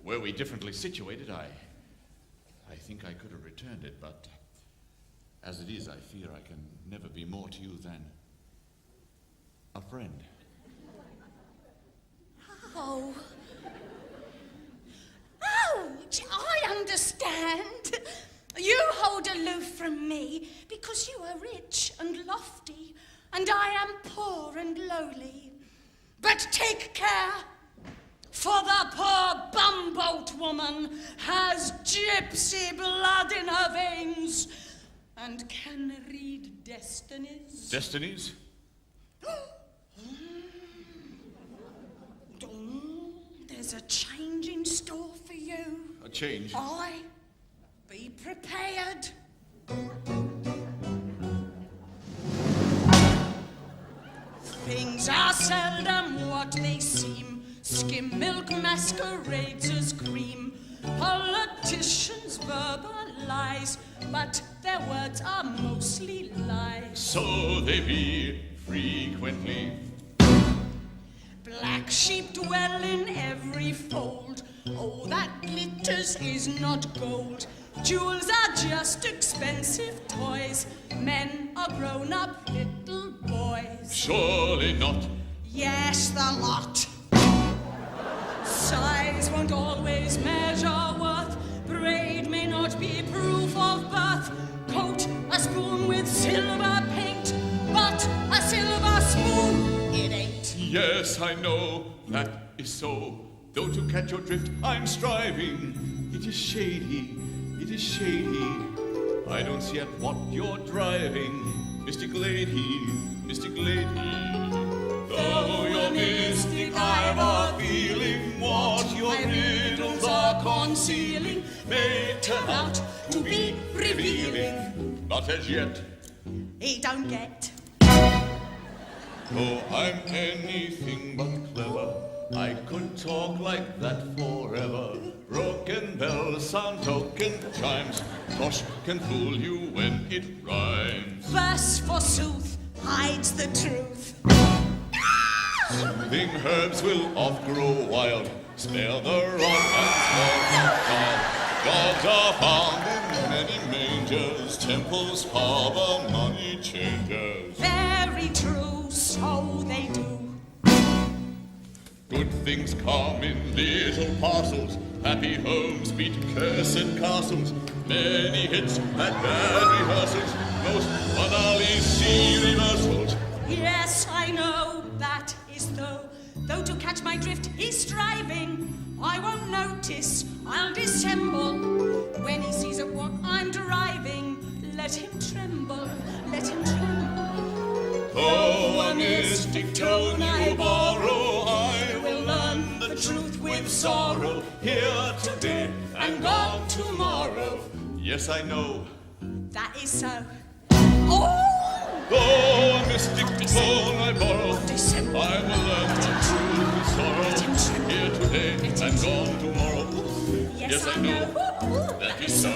were we differently situated, I think I could have returned it, but as it is, I fear I can never be more to you than a friend. Oh. Oh, I understand. You hold aloof from me because you are rich and lofty, and I am poor and lowly. But take care, for the poor bumboat woman has gypsy blood in her veins and can read destinies. Destinies? There's a change in store for you. A change? Aye. Be prepared. Things are seldom what they seem. Skim milk masquerades as cream. Politicians verbalize, but their words are mostly lies. So they be frequently. Black sheep dwell in every fold. Oh, that glitters is not gold. Jewels are just expensive toys. Men are grown-up little boys. Surely not. Yes, the lot. Size won't always measure worth. Braid may not be proof of birth. Coat a spoon with silver paint, but a silver spoon it ain't. Yes, I know that is so. Though to catch your drift I'm striving. It is shady, it is shady. I don't see at what you're driving, mystic lady, mystic lady. Though your mystic I've a feeling what your riddles are concealing may turn out to be revealing. But as yet, He don't get. though I'm anything but clever, I could talk like that forever. Broken bells sound token chimes. Tosh can fool you when it rhymes. Verse forsooth hides the truth. Soothing herbs will oft grow wild. Spare the rod and spare the child. Gods are found in many mangers. Temples harbor money changers. Very true, so they do. Good things come in little parcels. Happy homes beat cursed castles. Many hits at bad rehearsals. Most banally see reversals. Yes, I know that is though to catch my drift he's striving. I won't notice, I'll dissemble. let him tremble, let him tremble. Though a mystic tone you borrow, I will learn the truth with sorrow, here today and gone tomorrow. Yes, I know. That is so. Oh! Though a mystic tone I borrow, December. I will learn the truth with sorrow, here today and gone tomorrow. Yes, I know. That is so.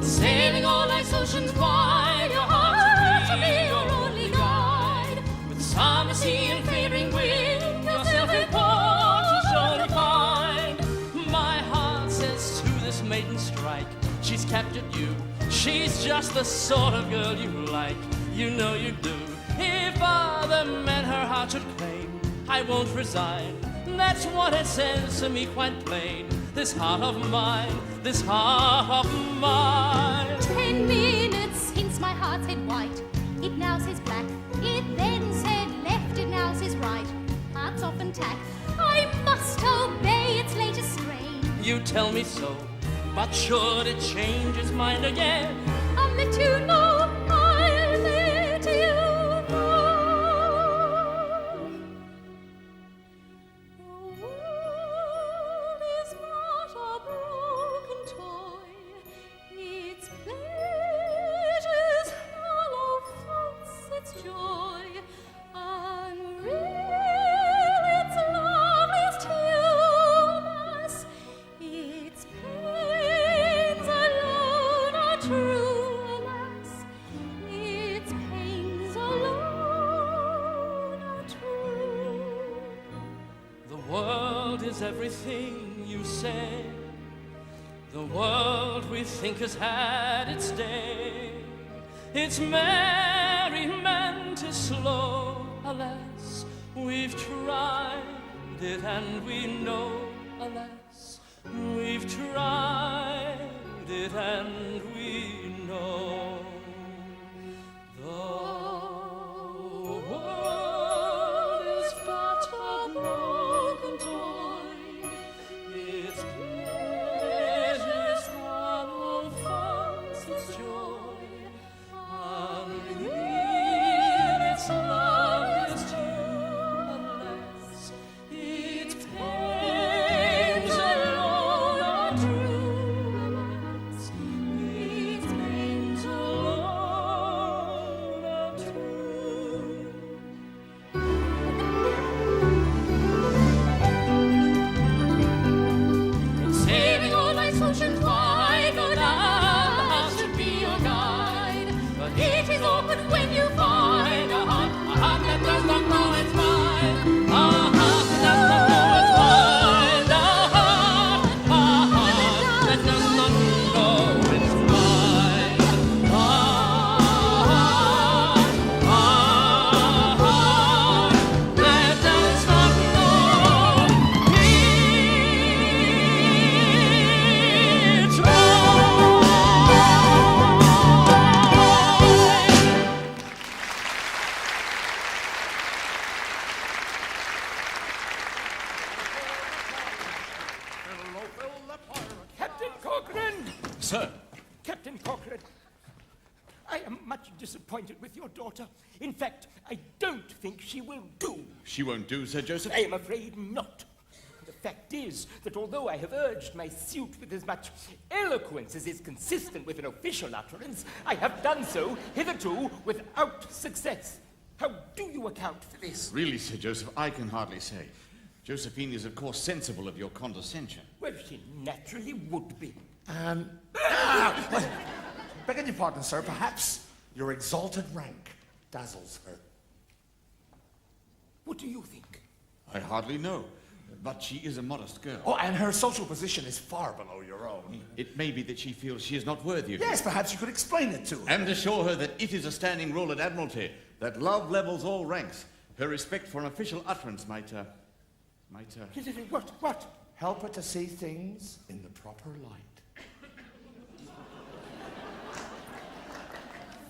Sailing all life's oceans wide, your heart to be your only guide. With summer sea and favoring wind, yourself a port to surely find. My heart says to this maiden strike, she's captured you. She's just the sort of girl you like, you know you do. If other men her heart should claim, I won't resign. That's what it says to me quite plain. This heart of mine, this heart of mine. 10 minutes since my heart said white, it now says black. It then said left, it now says right. Heart's often tack. I must obey its latest strain. You tell me so, but should it change its mind again? I'll let you know, I'll let you know. The world is not a broken toy. Its pleasures follow faults, its joy. Unreal, its loveliest humors. Its pains alone are true, alas. Its pains alone are true. The world is everything you say. The world we think has had its day. Its merriment is slow, alas. We've tried it and we know, alas. We've tried it and we know. The world is but a broken toy. Its pleasures follow faults, its joy. Unreal, its love is too, alas. Its pains alone are true, alas. Its pains alone are true. Sailing all life's oceans wide, no doubt the heart should be your guide. But it is open when you find a heart that does not know it's mine. A heart that does not know it's mine. A heart that does not know it's mine. That does not know it's mine. Captain Corcoran! Sir, Captain Corcoran, I am much disappointed with your daughter. In fact, I don't think she will do. she won't do, Sir Joseph. I am afraid not. The fact is that although I have urged my suit with as much eloquence as is consistent with an official utterance, I have done so hitherto without success. How do you account for this? Really, Sir Joseph, I can hardly say. Josephine is, of course, sensible of your condescension. Well, she naturally would be. Begging your pardon, sir, perhaps your exalted rank dazzles her. What do you think? I hardly know, but she is a modest girl. Oh, and her social position is far below your own. It may be that she feels she is not worthy of Yes, perhaps you could explain it to her. you. And assure her that it is a standing rule at Admiralty that love levels all ranks. Her respect for an official utterance might. What? Help her to see things in the proper light.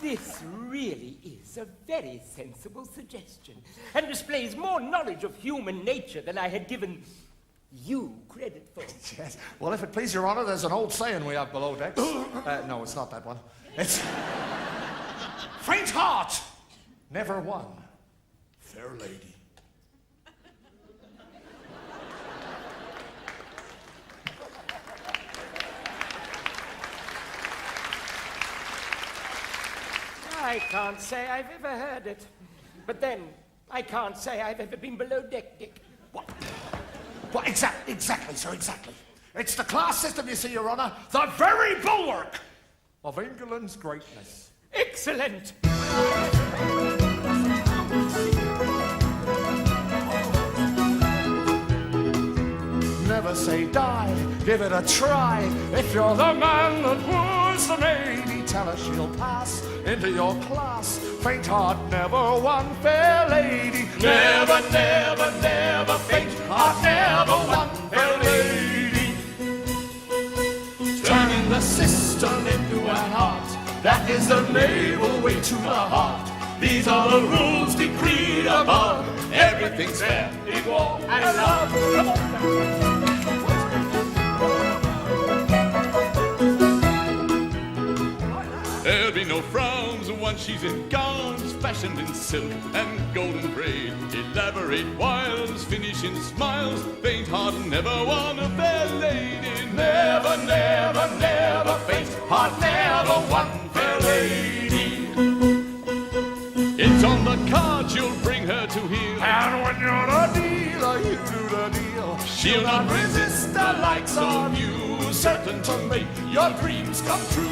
This really is a very sensible suggestion and displays more knowledge of human nature than I had given you credit for. Yes. Well, if it please your honor, there's an old saying we have below decks. No, it's not that one. It's faint heart never won fair lady. I can't say I've ever heard it. But then, I can't say I've ever been below deck, Dick. What? Well, exactly, sir, exactly. It's the class system, you see, your honor, the very bulwark of England's greatness. Excellent! Never say die, give it a try. If you're the man that woos the lady, tell her she'll pass into your class. Faint heart never won fair lady. Never, never, never, faint heart never won fair lady. Turning the system into an art, that is the naval way to the heart. These are the rules decreed above. Everything's fair, equal, and love. Come on. There'll be no frowns once she's in gowns fashioned in silk and golden braid. Elaborate wiles, finishing smiles. Faint heart never won a fair lady. Never, never, never, faint heart never won fair lady. It's on the cards you'll bring her to heel. And when you're a dealer, you do the deal. She'll not resist the likes of you, certain to make your dreams come true.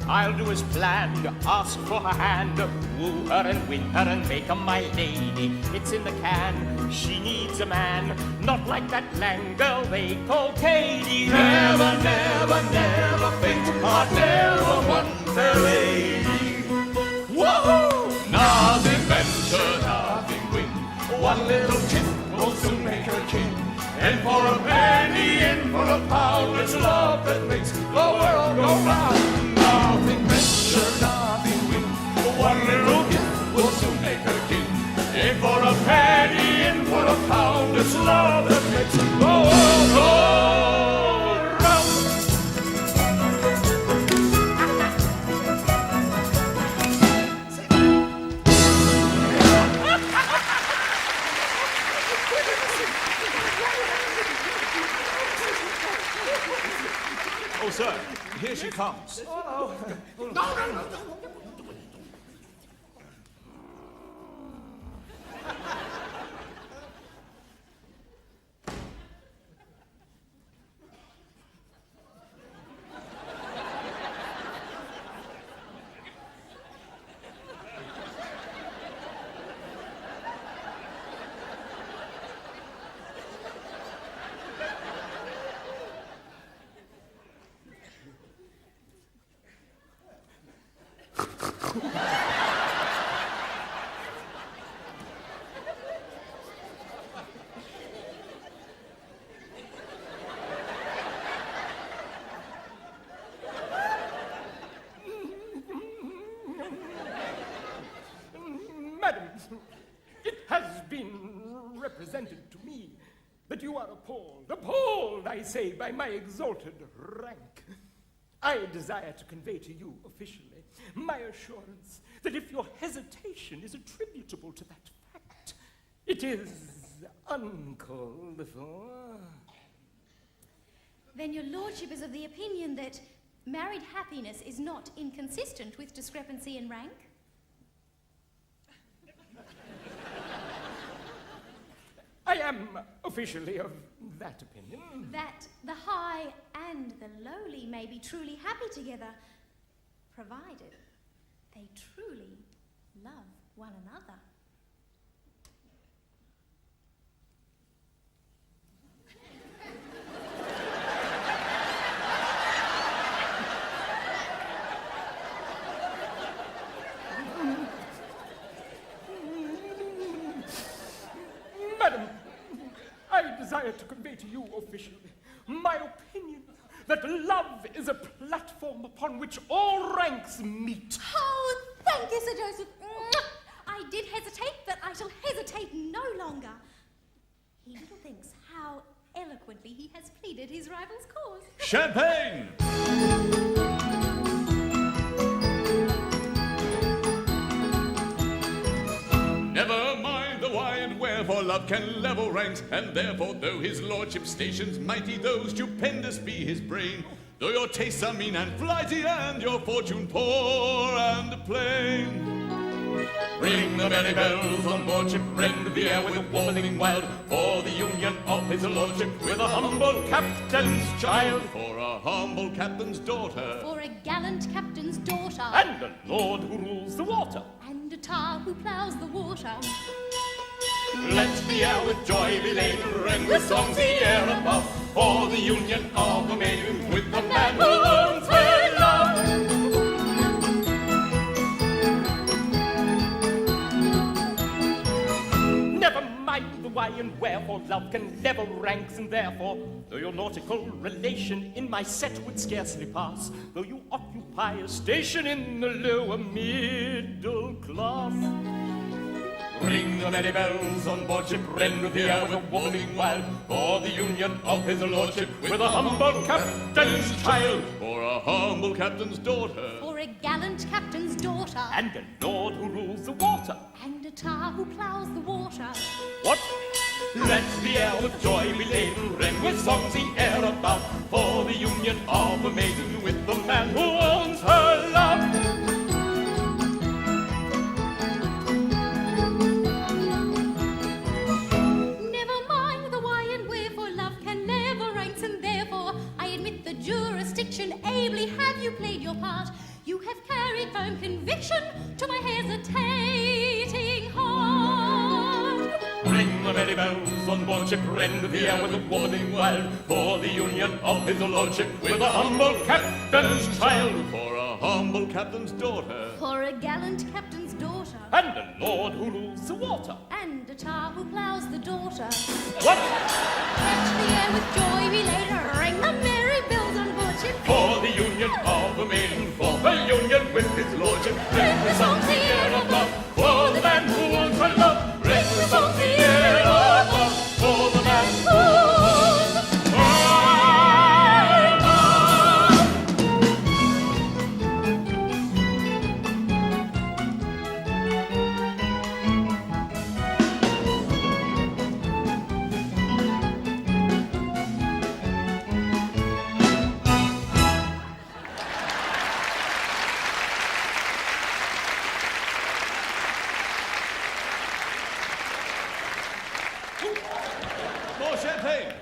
I'll do as planned, ask for her hand, woo her and win her and make her my lady. It's in the can, she needs a man, not like that land girl they call Katie. Never, never, never, faint heart never won fair lady. Woohoo! Nothing venture, nothing win. One little tip will soon make her king. And for a penny, and for a pound, it's love that makes the world go round. Nothing venture, nothing win. One little gift will soon make her king. And for a penny, and for a pound, it's love that makes the world go round. Oh, sir, here she comes. No. Madam, it has been represented to me that you are appalled, I say, by my exalted rank. I desire to convey to you officially my assurance that if your hesitation is attributable to that fact, it is uncalled for. Then your lordship is of the opinion that married happiness is not inconsistent with discrepancy in rank? I am officially of that opinion. That the high and the lowly may be truly happy together, provided they truly love one another. say to you officially my opinion that love is a platform upon which all ranks meet. Oh, thank you, Sir Joseph. I did hesitate, but I shall hesitate no longer. He little thinks how eloquently he has pleaded his rival's cause. Champagne! Never mind the why and wherefore, love can level ranks, and therefore, though his lordship's stations mighty, though stupendous be his brain, though your tastes are mean and flighty, and your fortune poor and plain. Ring the merry bells on board ship, rend the air with a warning wild, for the union of his lordship with a humble captain's child, for a humble captain's daughter, For a gallant captain's daughter, And a lord who rules the water. and a tar who ploughs the water. let the air with joy be laden, rend with songs the air above, for the union of the maiden with the man who owns her love. Never mind the why and wherefore, love can level ranks, and therefore, though your nautical relation in my set would scarcely pass, though you occupy a station in the lower middle class. Ring the merry bells on board ship, rend the air with warning wild, for the union of his lordship with a humble captain's child, for a humble captain's daughter, For a gallant captain's daughter, And a lord who rules the water. and a tar who ploughs the water. What? let the air with joy be laden, rend with songs the air about, for the union of a maiden with the man who owns her love. Never mind the why and wherefore, love can level ranks, and therefore I admit the jurisdiction. Ably have you played your part. You have carried firm conviction to my hesitating heart. Ring the merry bells on board ship, rend the air with a warning wild, for the union of his lordship with a humble captain's child, for a humble captain's daughter, For a gallant captain's daughter, And a lord who rules the water. and a tar who ploughs the daughter. What? Let the air with joy be laden, ring the merry bells on board ship. for the union of a maiden, for the union with his lordship, rend the songs the air above, for the man who owns her love, rend the songs the air above, for the man who owns her love. More champagne.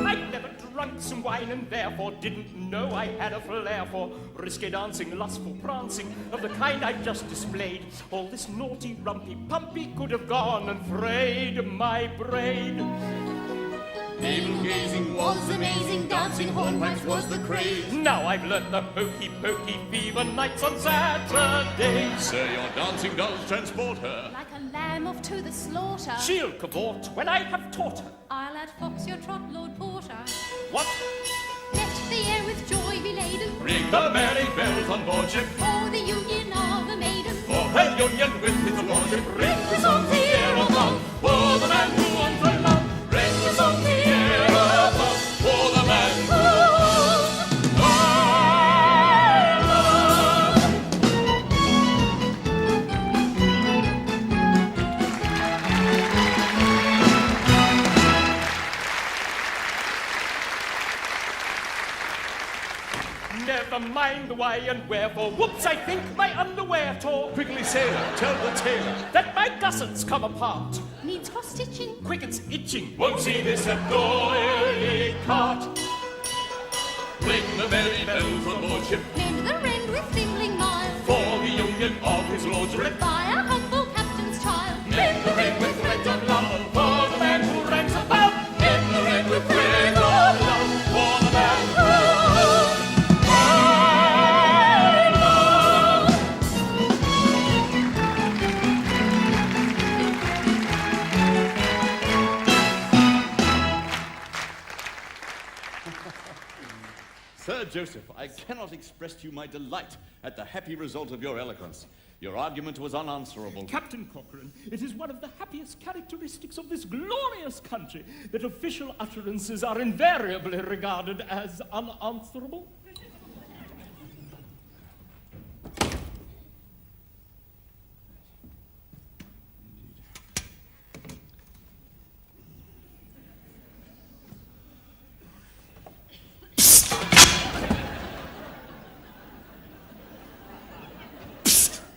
I'd never drunk some wine, and therefore didn't know I had a flair for risky dancing, lustful prancing of the kind I just displayed. All this naughty, rumpy, pumpy could have gone and frayed my braid. Navel gazing was amazing, dancing hornpipes was the craze. Now I've learnt the hokey pokey fever nights on Saturdays. Sir, your dancing does transport her. Like a lamb off to the slaughter, She'll cavort when I have taught her. I'll add fox your trot, Lord Porter. What? Let the air with joy be laden, Ring the merry bells on board ship, for the union of a maiden. for her union with his lordship. Ring the songs the air above, for the man who owns her love. Ring the songs the air above, for the man who owns her love. Never mind the why and wherefore. Whoops, I think my underwear tore. Quickly, sailor, tell the tailor. That my gussets come apart. Needs cross-stitching, Quick, it's itching. Won't see this at doily cart. Ring the merry bells on board ship, mend the rend with thimling mild. for the union of his lordship. By a humble captain's child, Mend the ring with thread of love, for the man who ranks above. Mend the ring with thread of love, for the man who owns her love. Sir Joseph, I cannot express to you my delight at the happy result of your eloquence. Your argument was unanswerable. Captain Cochrane, it is one of the happiest characteristics of this glorious country that official utterances are invariably regarded as unanswerable.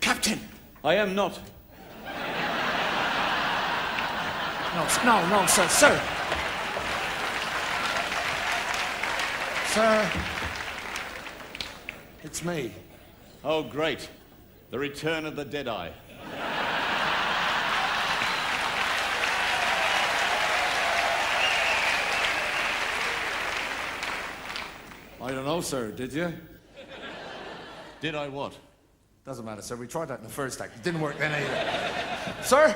Captain! I am not. No, sir. Sir, it's me. Oh, great. The return of the Deadeye. I don't know, sir, did you? Did I what? Doesn't matter, sir. We tried that in the first act. It didn't work then either. Sir,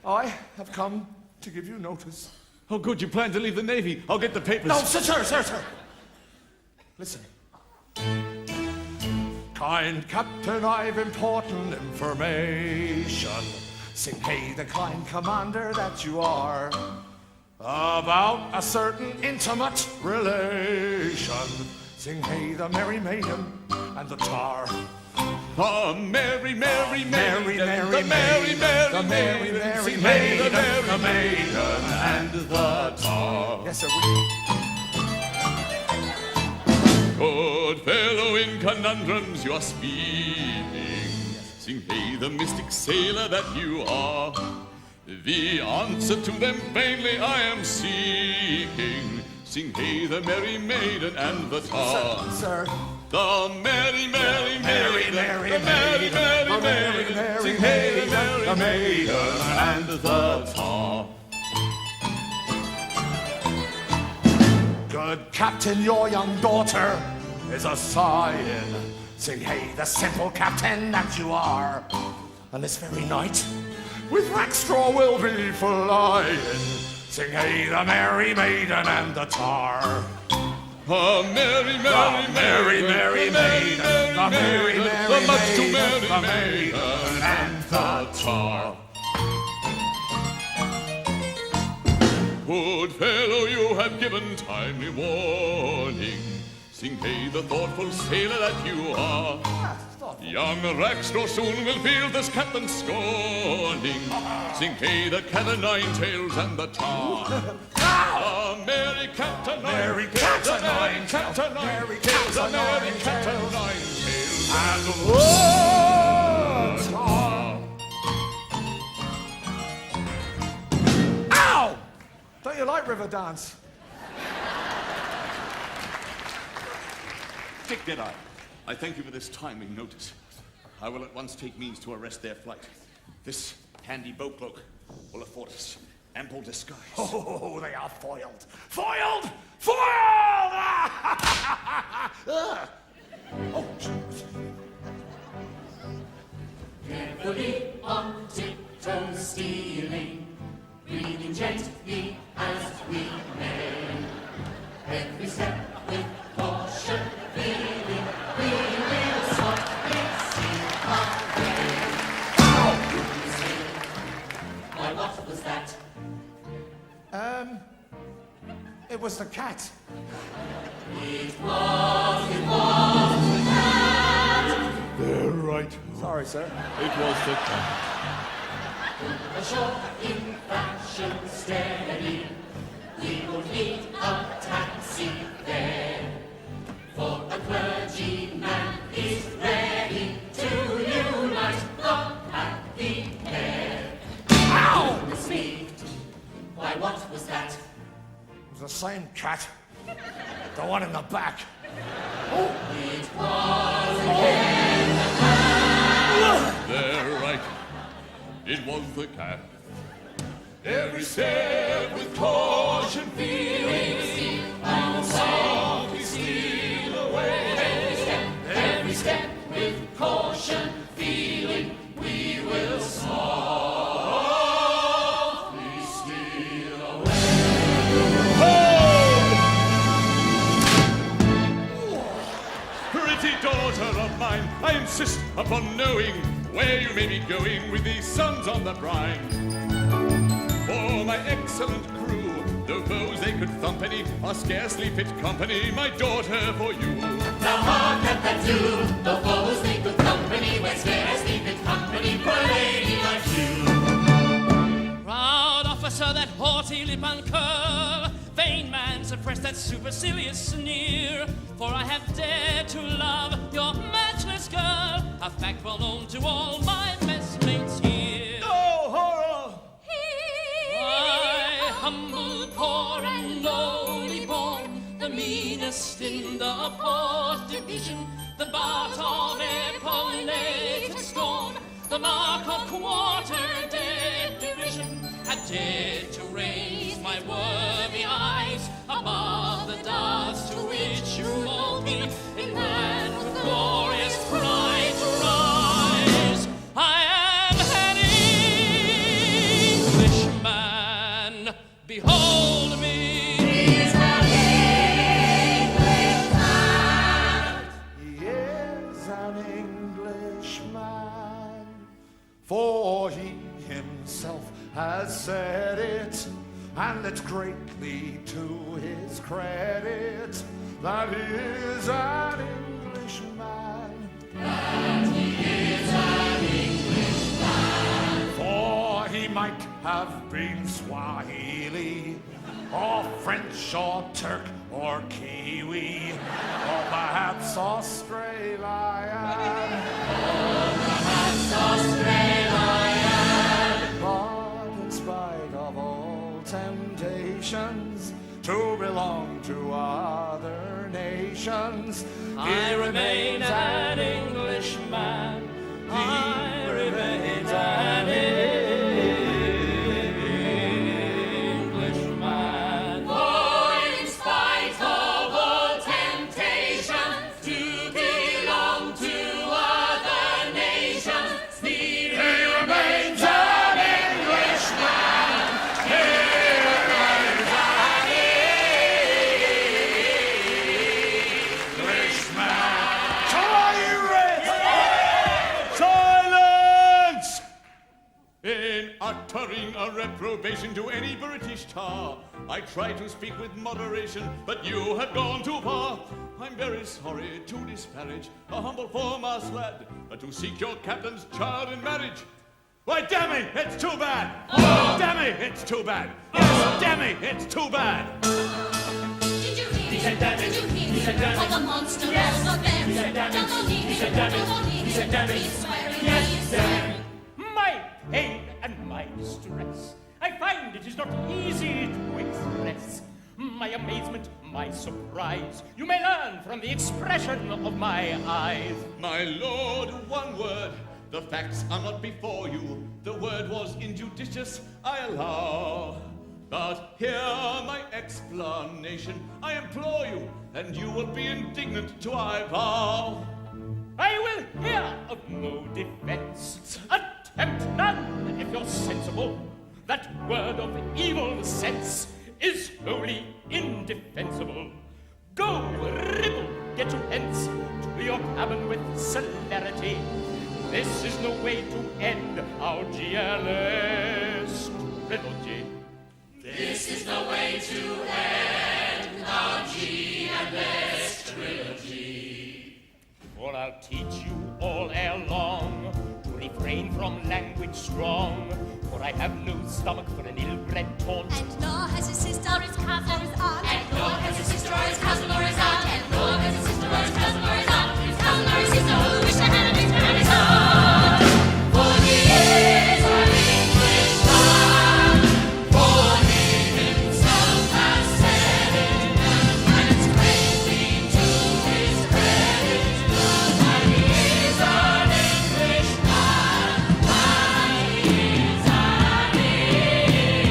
I have come to give you notice. Oh, good, you plan to leave the Navy. I'll get the papers. No, sir. Listen. Kind Captain, I've important information. Sing hey, the kind commander that you are, about a certain intimate relation. Sing hey, the merry maiden and the tar. Oh, Mary, Mary, Mary, the Mary, the Mary, maiden, maiden, the the maiden, and the tar. Yes, sir. Good fellow, in conundrums you are speaking. Sing hey, the mystic sailor that you are. The answer to them vainly I am seeking. Sing hey, the merry maiden and the tar. Sir. The merry, merry, Mary, Mary, the merry, merry, Mary, Mary, sing hey, the merry the maiden maiden and the tar. Good Captain, your young daughter is a sighing. Sing hey, the simple captain that you are. And this very night, with Rackstraw we'll be flying. Sing hey, the merry maiden and the tar. Oh, merry, merry, merry, merry maiden, the merry, merry the much too maiden, the merry maiden and the tar. Good fellow, you have given timely warning. Sing hey, the thoughtful sailor that you are. Young Rackstraw soon will feel this captain's scorning. Sing hey, the cat o' nine tails and the tar. A merry cat o' Merry nine cat tails, o' nine cat o' nine merry tails, cat o' a merry nine cat o' tails. nine tails, And and whoa! Ow! Don't you like river dance? Dick Deadeye, I thank you for this timely notice. I will at once take means to arrest their flight. This handy boat cloak will afford us ample disguise. Oh, they are foiled! Foiled! Foiled! Oh, Carefully on tiptoe stealing, breathing gently as we may. Every step with caution, feeling, we will softly steal our way. Why, what was that? it was the cat. It was the cat. They're right. Sorry, sir. It was the cat. Ashore in fashion steady, we will need a taxi there. For a clergyman is ready to unite the happy pair. Ow! Goodness me, why what was that? It was the same cat. The one in the back. It was again the cat. They're right. It was the cat. Every step with caution feeling, and softly steal away. Every step with caution feeling, we will softly steal away. I insist upon knowing where you may be going with these sons on the brine. For my excellent crew, though foes they could thump any, are scarcely fit company, my daughter, for you. Now hark at that tune, the foes they could company, we're scarcely fit company for a lady like you. Proud officer, that haughty lip uncurl, vain man, suppress that supercilious sneer, for I have dared to love your matchless girl, a fact well known to all my messmates here. Oh, horror! I, humble, poor, and lowly born, the meanest in the fourth division, the butt of epauleted scorn, the mark of quarter-dead derision, had dared to raise my worthy eyes above the dust to which you mold me in land with glorious pride to rise. I am an Englishman, behold me. He is an Englishman, for he himself has said it, and it's greatly to his credit that he is an Englishman. That he is an Englishman. For he might have been Swahili, or French, or Turk, or Kiwi, or perhaps Australian. Perhaps Australian. But in spite of all temptations to belong to other nations, I remain an Englishman. I remain an Englishman. For in spite of all temptations to belong to other nations, he remains an Englishman. He remains an Englishman. Silence! In uttering a reprobation to any British tar, I try to speak with moderation, but you have gone too far. I'm very sorry to disparage a humble foremast lad, to seek your captain's child in marriage. Why, damn it, it's too bad! Oh, damn it, it's too bad! Yes, damn it, it's too bad! Did you hear? He said damn it. Did you hear? He said damn it. All the monster, Yes. all the bears. He said damn it. Double knee, He said damn it. double knee. He said damn it. He's swearing, Yes, he's damn swearing. it. My pain and my distress, I find it is not easy to express. My amazement, my surprise, you may learn from the expression of my eyes. My lord, one word. The facts are not before you. The word was injudicious, I allow. But hear my explanation, I implore you, and you will be indignant to I vow. I will hear of no defense. Attempt none if you're sensible. That word of evil sense is wholly indefensible. Go, ribble, get you hence to your cabin with celerity. This is no way to end our GLS trilogy. This is the way to end our G&S trilogy. For I'll teach you all ere long to refrain from language strong. For I have no stomach for an ill-bred taunt. And nor has his sister, or his cousin, or his aunt. And nor has his sister or his cousin or his aunt. And nor has his sister or his cousin or his aunt. His cousin or his sister who wish to have a mister and his aunt. For he is an Englishman. For he himself has said it. And it's greatly to his credit that he is an Englishman. That he is an Englishman.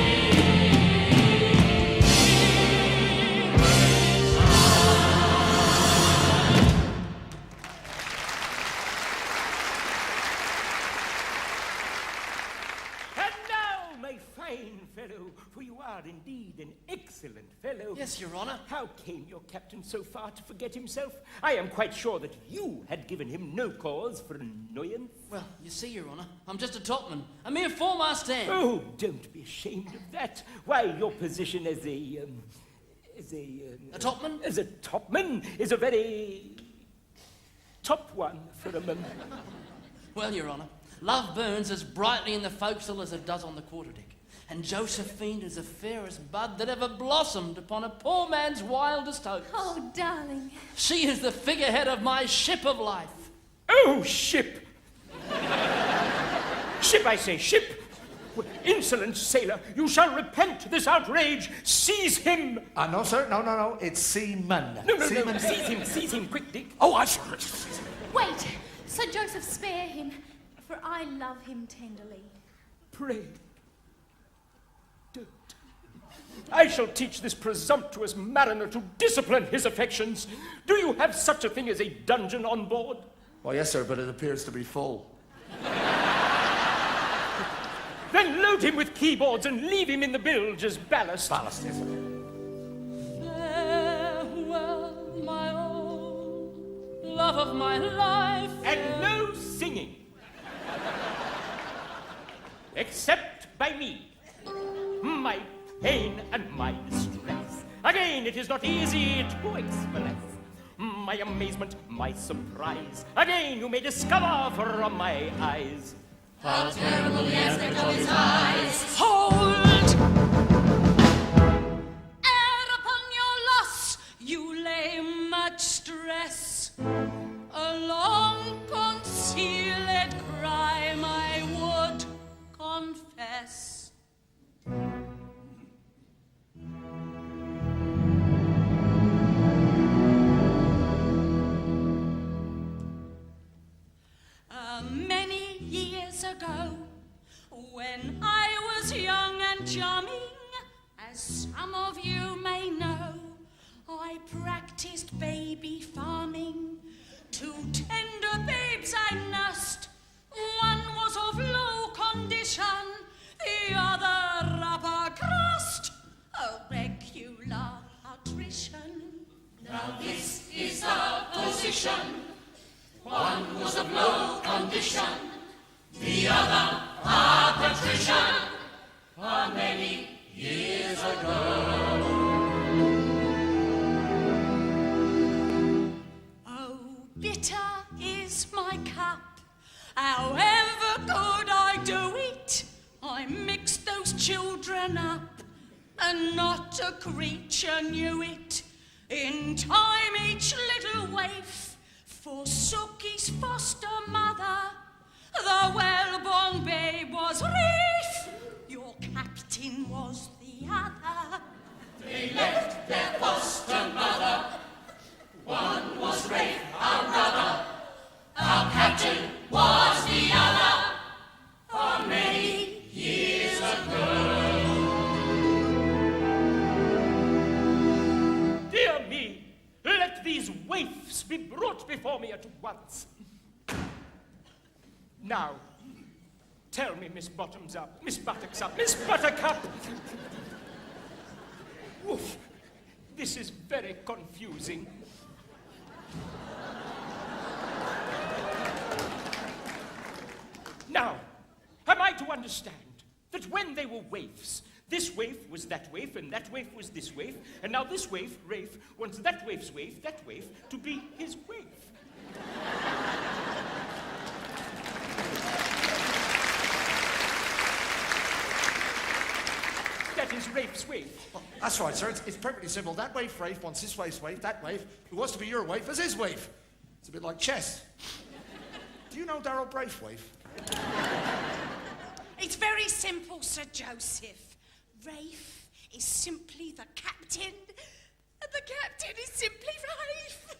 Yes, Your Honour. How came your captain so far to forget himself? I am quite sure that you had given him no cause for annoyance. Well, you see, Your Honour, I'm just a topman, a mere foremast hand. Oh, don't be ashamed of that. Why, your position as a topman? As a topman is a very top one for a moment. Well, Your Honour, love burns as brightly in the forecastle as it does on the quarterdeck. And Josephine is the fairest bud that ever blossomed upon a poor man's wildest hopes. Oh, darling. She is the figurehead of my ship of life. Oh, ship! Ship, I say, ship! Insolent sailor, you shall repent this outrage. Seize him! No, sir, no, it's seaman. No, Seaman. seize him, quick, Dick. Oh, I shall. Wait, Sir Joseph, spare him, for I love him tenderly. Pray, don't. I shall teach this presumptuous mariner to discipline his affections. Do you have such a thing as a dungeon on board? Well, yes, sir, but it appears to be full. Then load him with keyboards and leave him in the bilge as ballast. Ballast, yes, sir. Farewell, my own love of my life. And no singing. Except by me. My pain and my distress. Again, it is not easy to express. My amazement, my surprise. Again, you may discover from my eyes. How terrible the aspect of his eyes. Hold! Ere upon your loss you lay much stress. A long concealed crime I would confess. Many years ago, when I was young and charming, as some of you may know, I practiced baby farming. 2 tender babes I nursed. One was of low condition, the other upper crust, a regular patrician. Now this is the position. One was of low condition, the other a patrician, many years ago. Oh, bitter is my cup, however good I do it. I mixed those children up, and not a creature knew it. In time each little waif forsook his foster mother. The well-born babe was Rafe, your captain was the other. They left their foster mother. One was Rafe, our brother. Our captain was the other. Many years ago. Dear me, let these waifs be brought before me at once. Now, tell me, Miss Bottoms Up, Miss Buttocks Up, Miss Buttercup. Oof, this is very confusing. Now, am I to understand that when they were waifs, this waif was that waif, and that waif was this waif, and now this waif, Rafe, wants that waif's waif, that waif, to be his waif? That is Rafe's waif. Well, that's right, sir. It's perfectly simple. That waif, Rafe, wants this waif's waif, that waif, who wants to be your waif, as his waif. It's a bit like chess. Do you know Darrell Braithwaite? It's very simple, Sir Joseph. Rafe is simply the captain, and the captain is simply Rafe.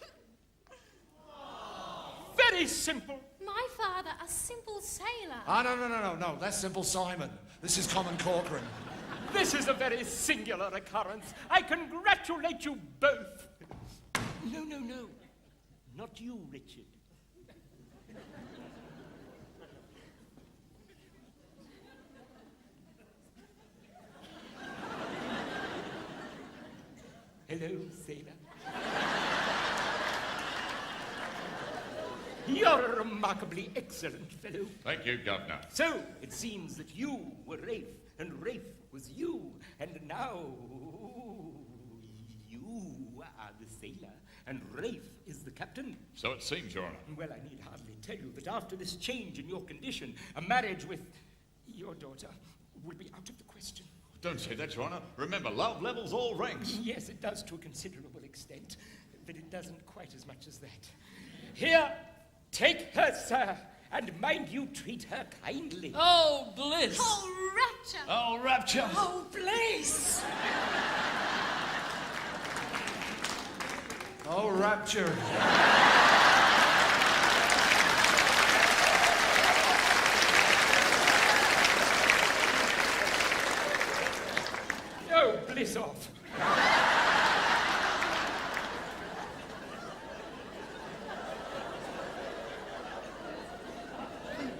Very simple. My father, a simple sailor. No. That's Simple Simon. This is Common Corcoran. This is a very singular occurrence. I congratulate you both. No. Not you, Richard. Hello, sailor. You're a remarkably excellent fellow. Thank you, Governor. So, it seems that you were Rafe, and Rafe was you, and now you are the sailor, and Rafe is the captain. So it seems, Your Honor. Well, I need hardly tell you that after this change in your condition, a marriage with your daughter will be out of the question. Don't say that, Your Honor. Remember, love levels all ranks. Yes, it does to a considerable extent, but it doesn't quite as much as that. Here, take her, sir, and mind you treat her kindly. Oh, bliss! Oh, rapture! Oh, rapture! Oh, bliss! Oh, rapture. Oh, bliss off.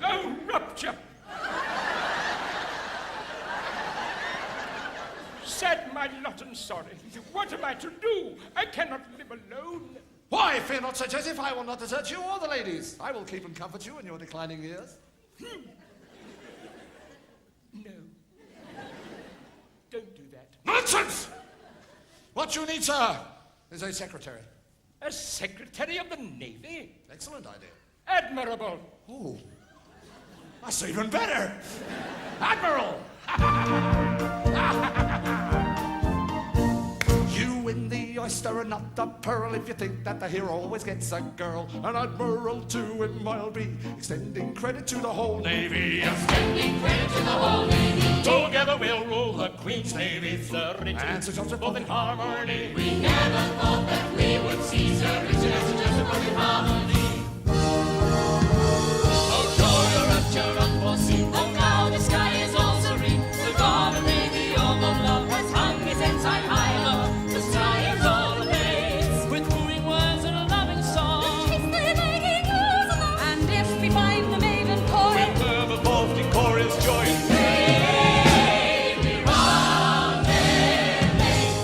Oh, rupture. Sad my lot and sorry. What am I to do? I cannot live alone. Why, fear not, Sir Joseph, I will not desert you or the ladies. I will keep and comfort you in your declining years. No. Don't do that. Nonsense! What you need, sir, is a secretary. A secretary of the Navy? Excellent idea. Admirable. Oh, that's even better. Admiral! You win the oyster and not the pearl if you think that the hero always gets a girl. An admiral to him I'll be, extending credit to the whole Navy. Extending credit to the whole Navy. Together we'll rule the Queen's Navy. Sir Richard, And Sir Joseph both in harmony. We never thought that we would see Sir Richard and Sir Joseph both in harmony. Oh, joy, a rapture unforeseen. Oh, now the sky is all serene. The Garden Navy, all of love, has hung his ensign high above. The sky is all ablaze With wooing words and a loving song. And if we find the maiden coy, we'll fervor both decorous joy. We run their lane.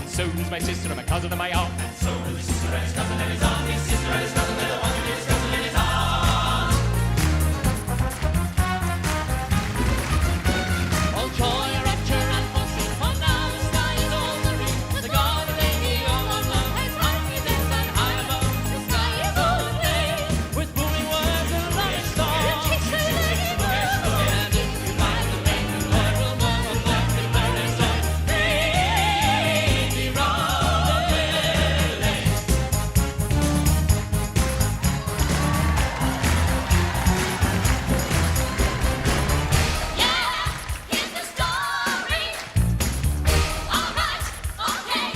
and so does my sister and my cousin and my aunt. And so does his sister and his cousin and his aunt. His sister and his cousin and the one who his cousin and his aunt. All joy, rapture, and fortune, for now the sky is all serene. The God of lady all of love has rung his and high above. The sky is all aflame with booming words and loving songs. And if you find the rain, the Lord will more of love and burning song. Baby, Yeah, here's the story. All right, okay.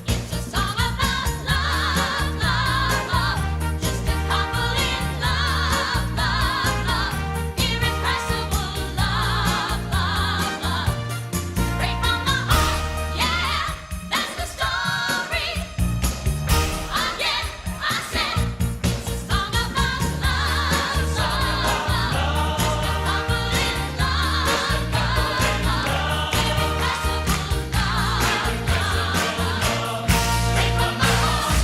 It's a song about love, love, love. Just a couple in love, love, love. Irrepressible love, love, love. Straight from the heart. Yeah, that's the story. Again, I said it's a song about love, love, love. Just a couple in love, love, love. Irrepressible love, love, love. Straight from my heart.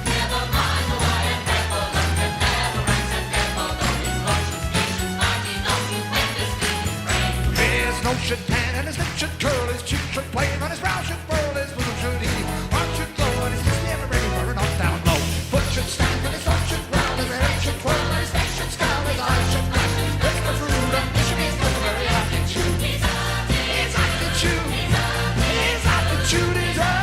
Never mind the wide and careful London, never ranks and careful though his lordship's nation's mighty knows you make this feeling brave. His nose should pan and his lip should curl, his cheek should flame and his brow should whirl, his bosom should heave, heart should glow, and his fist never ready for an up down low. Foot should stand and his thought should growl, his head should twirl, and his face should scowl, his eyes should flash, his the fruit of mission is good, very attitude. His attitude, his attitude is attitude.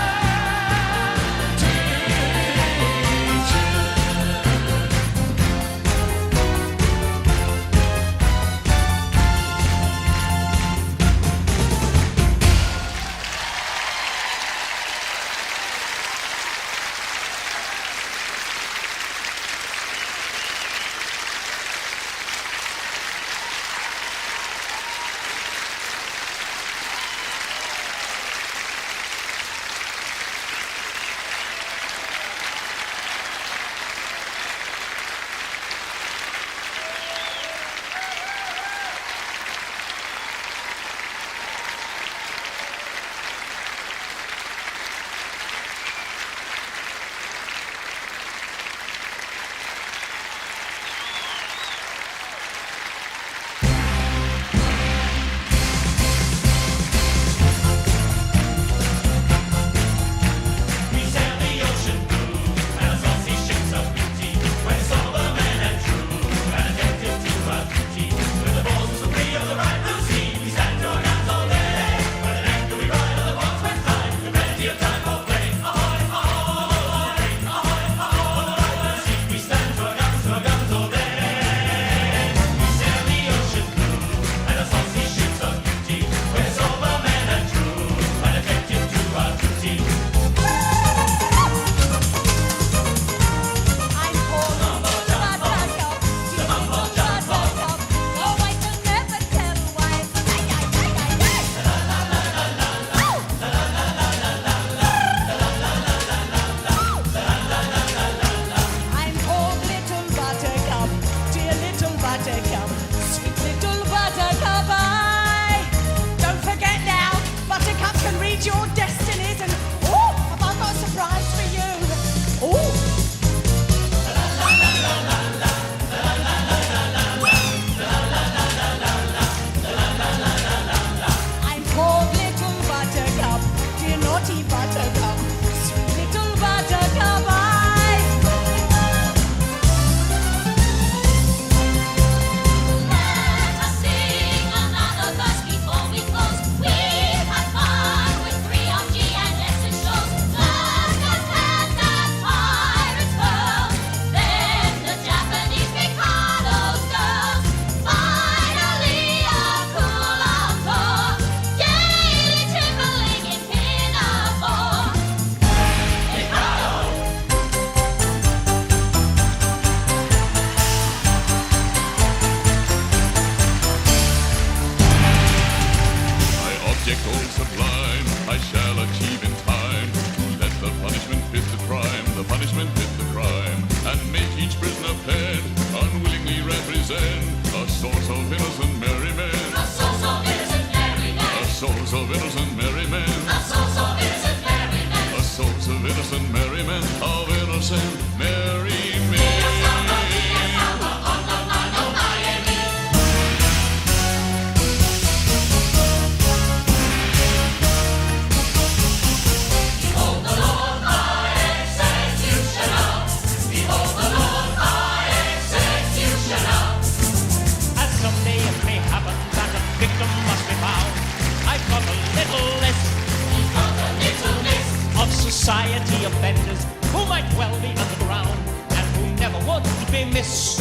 HMS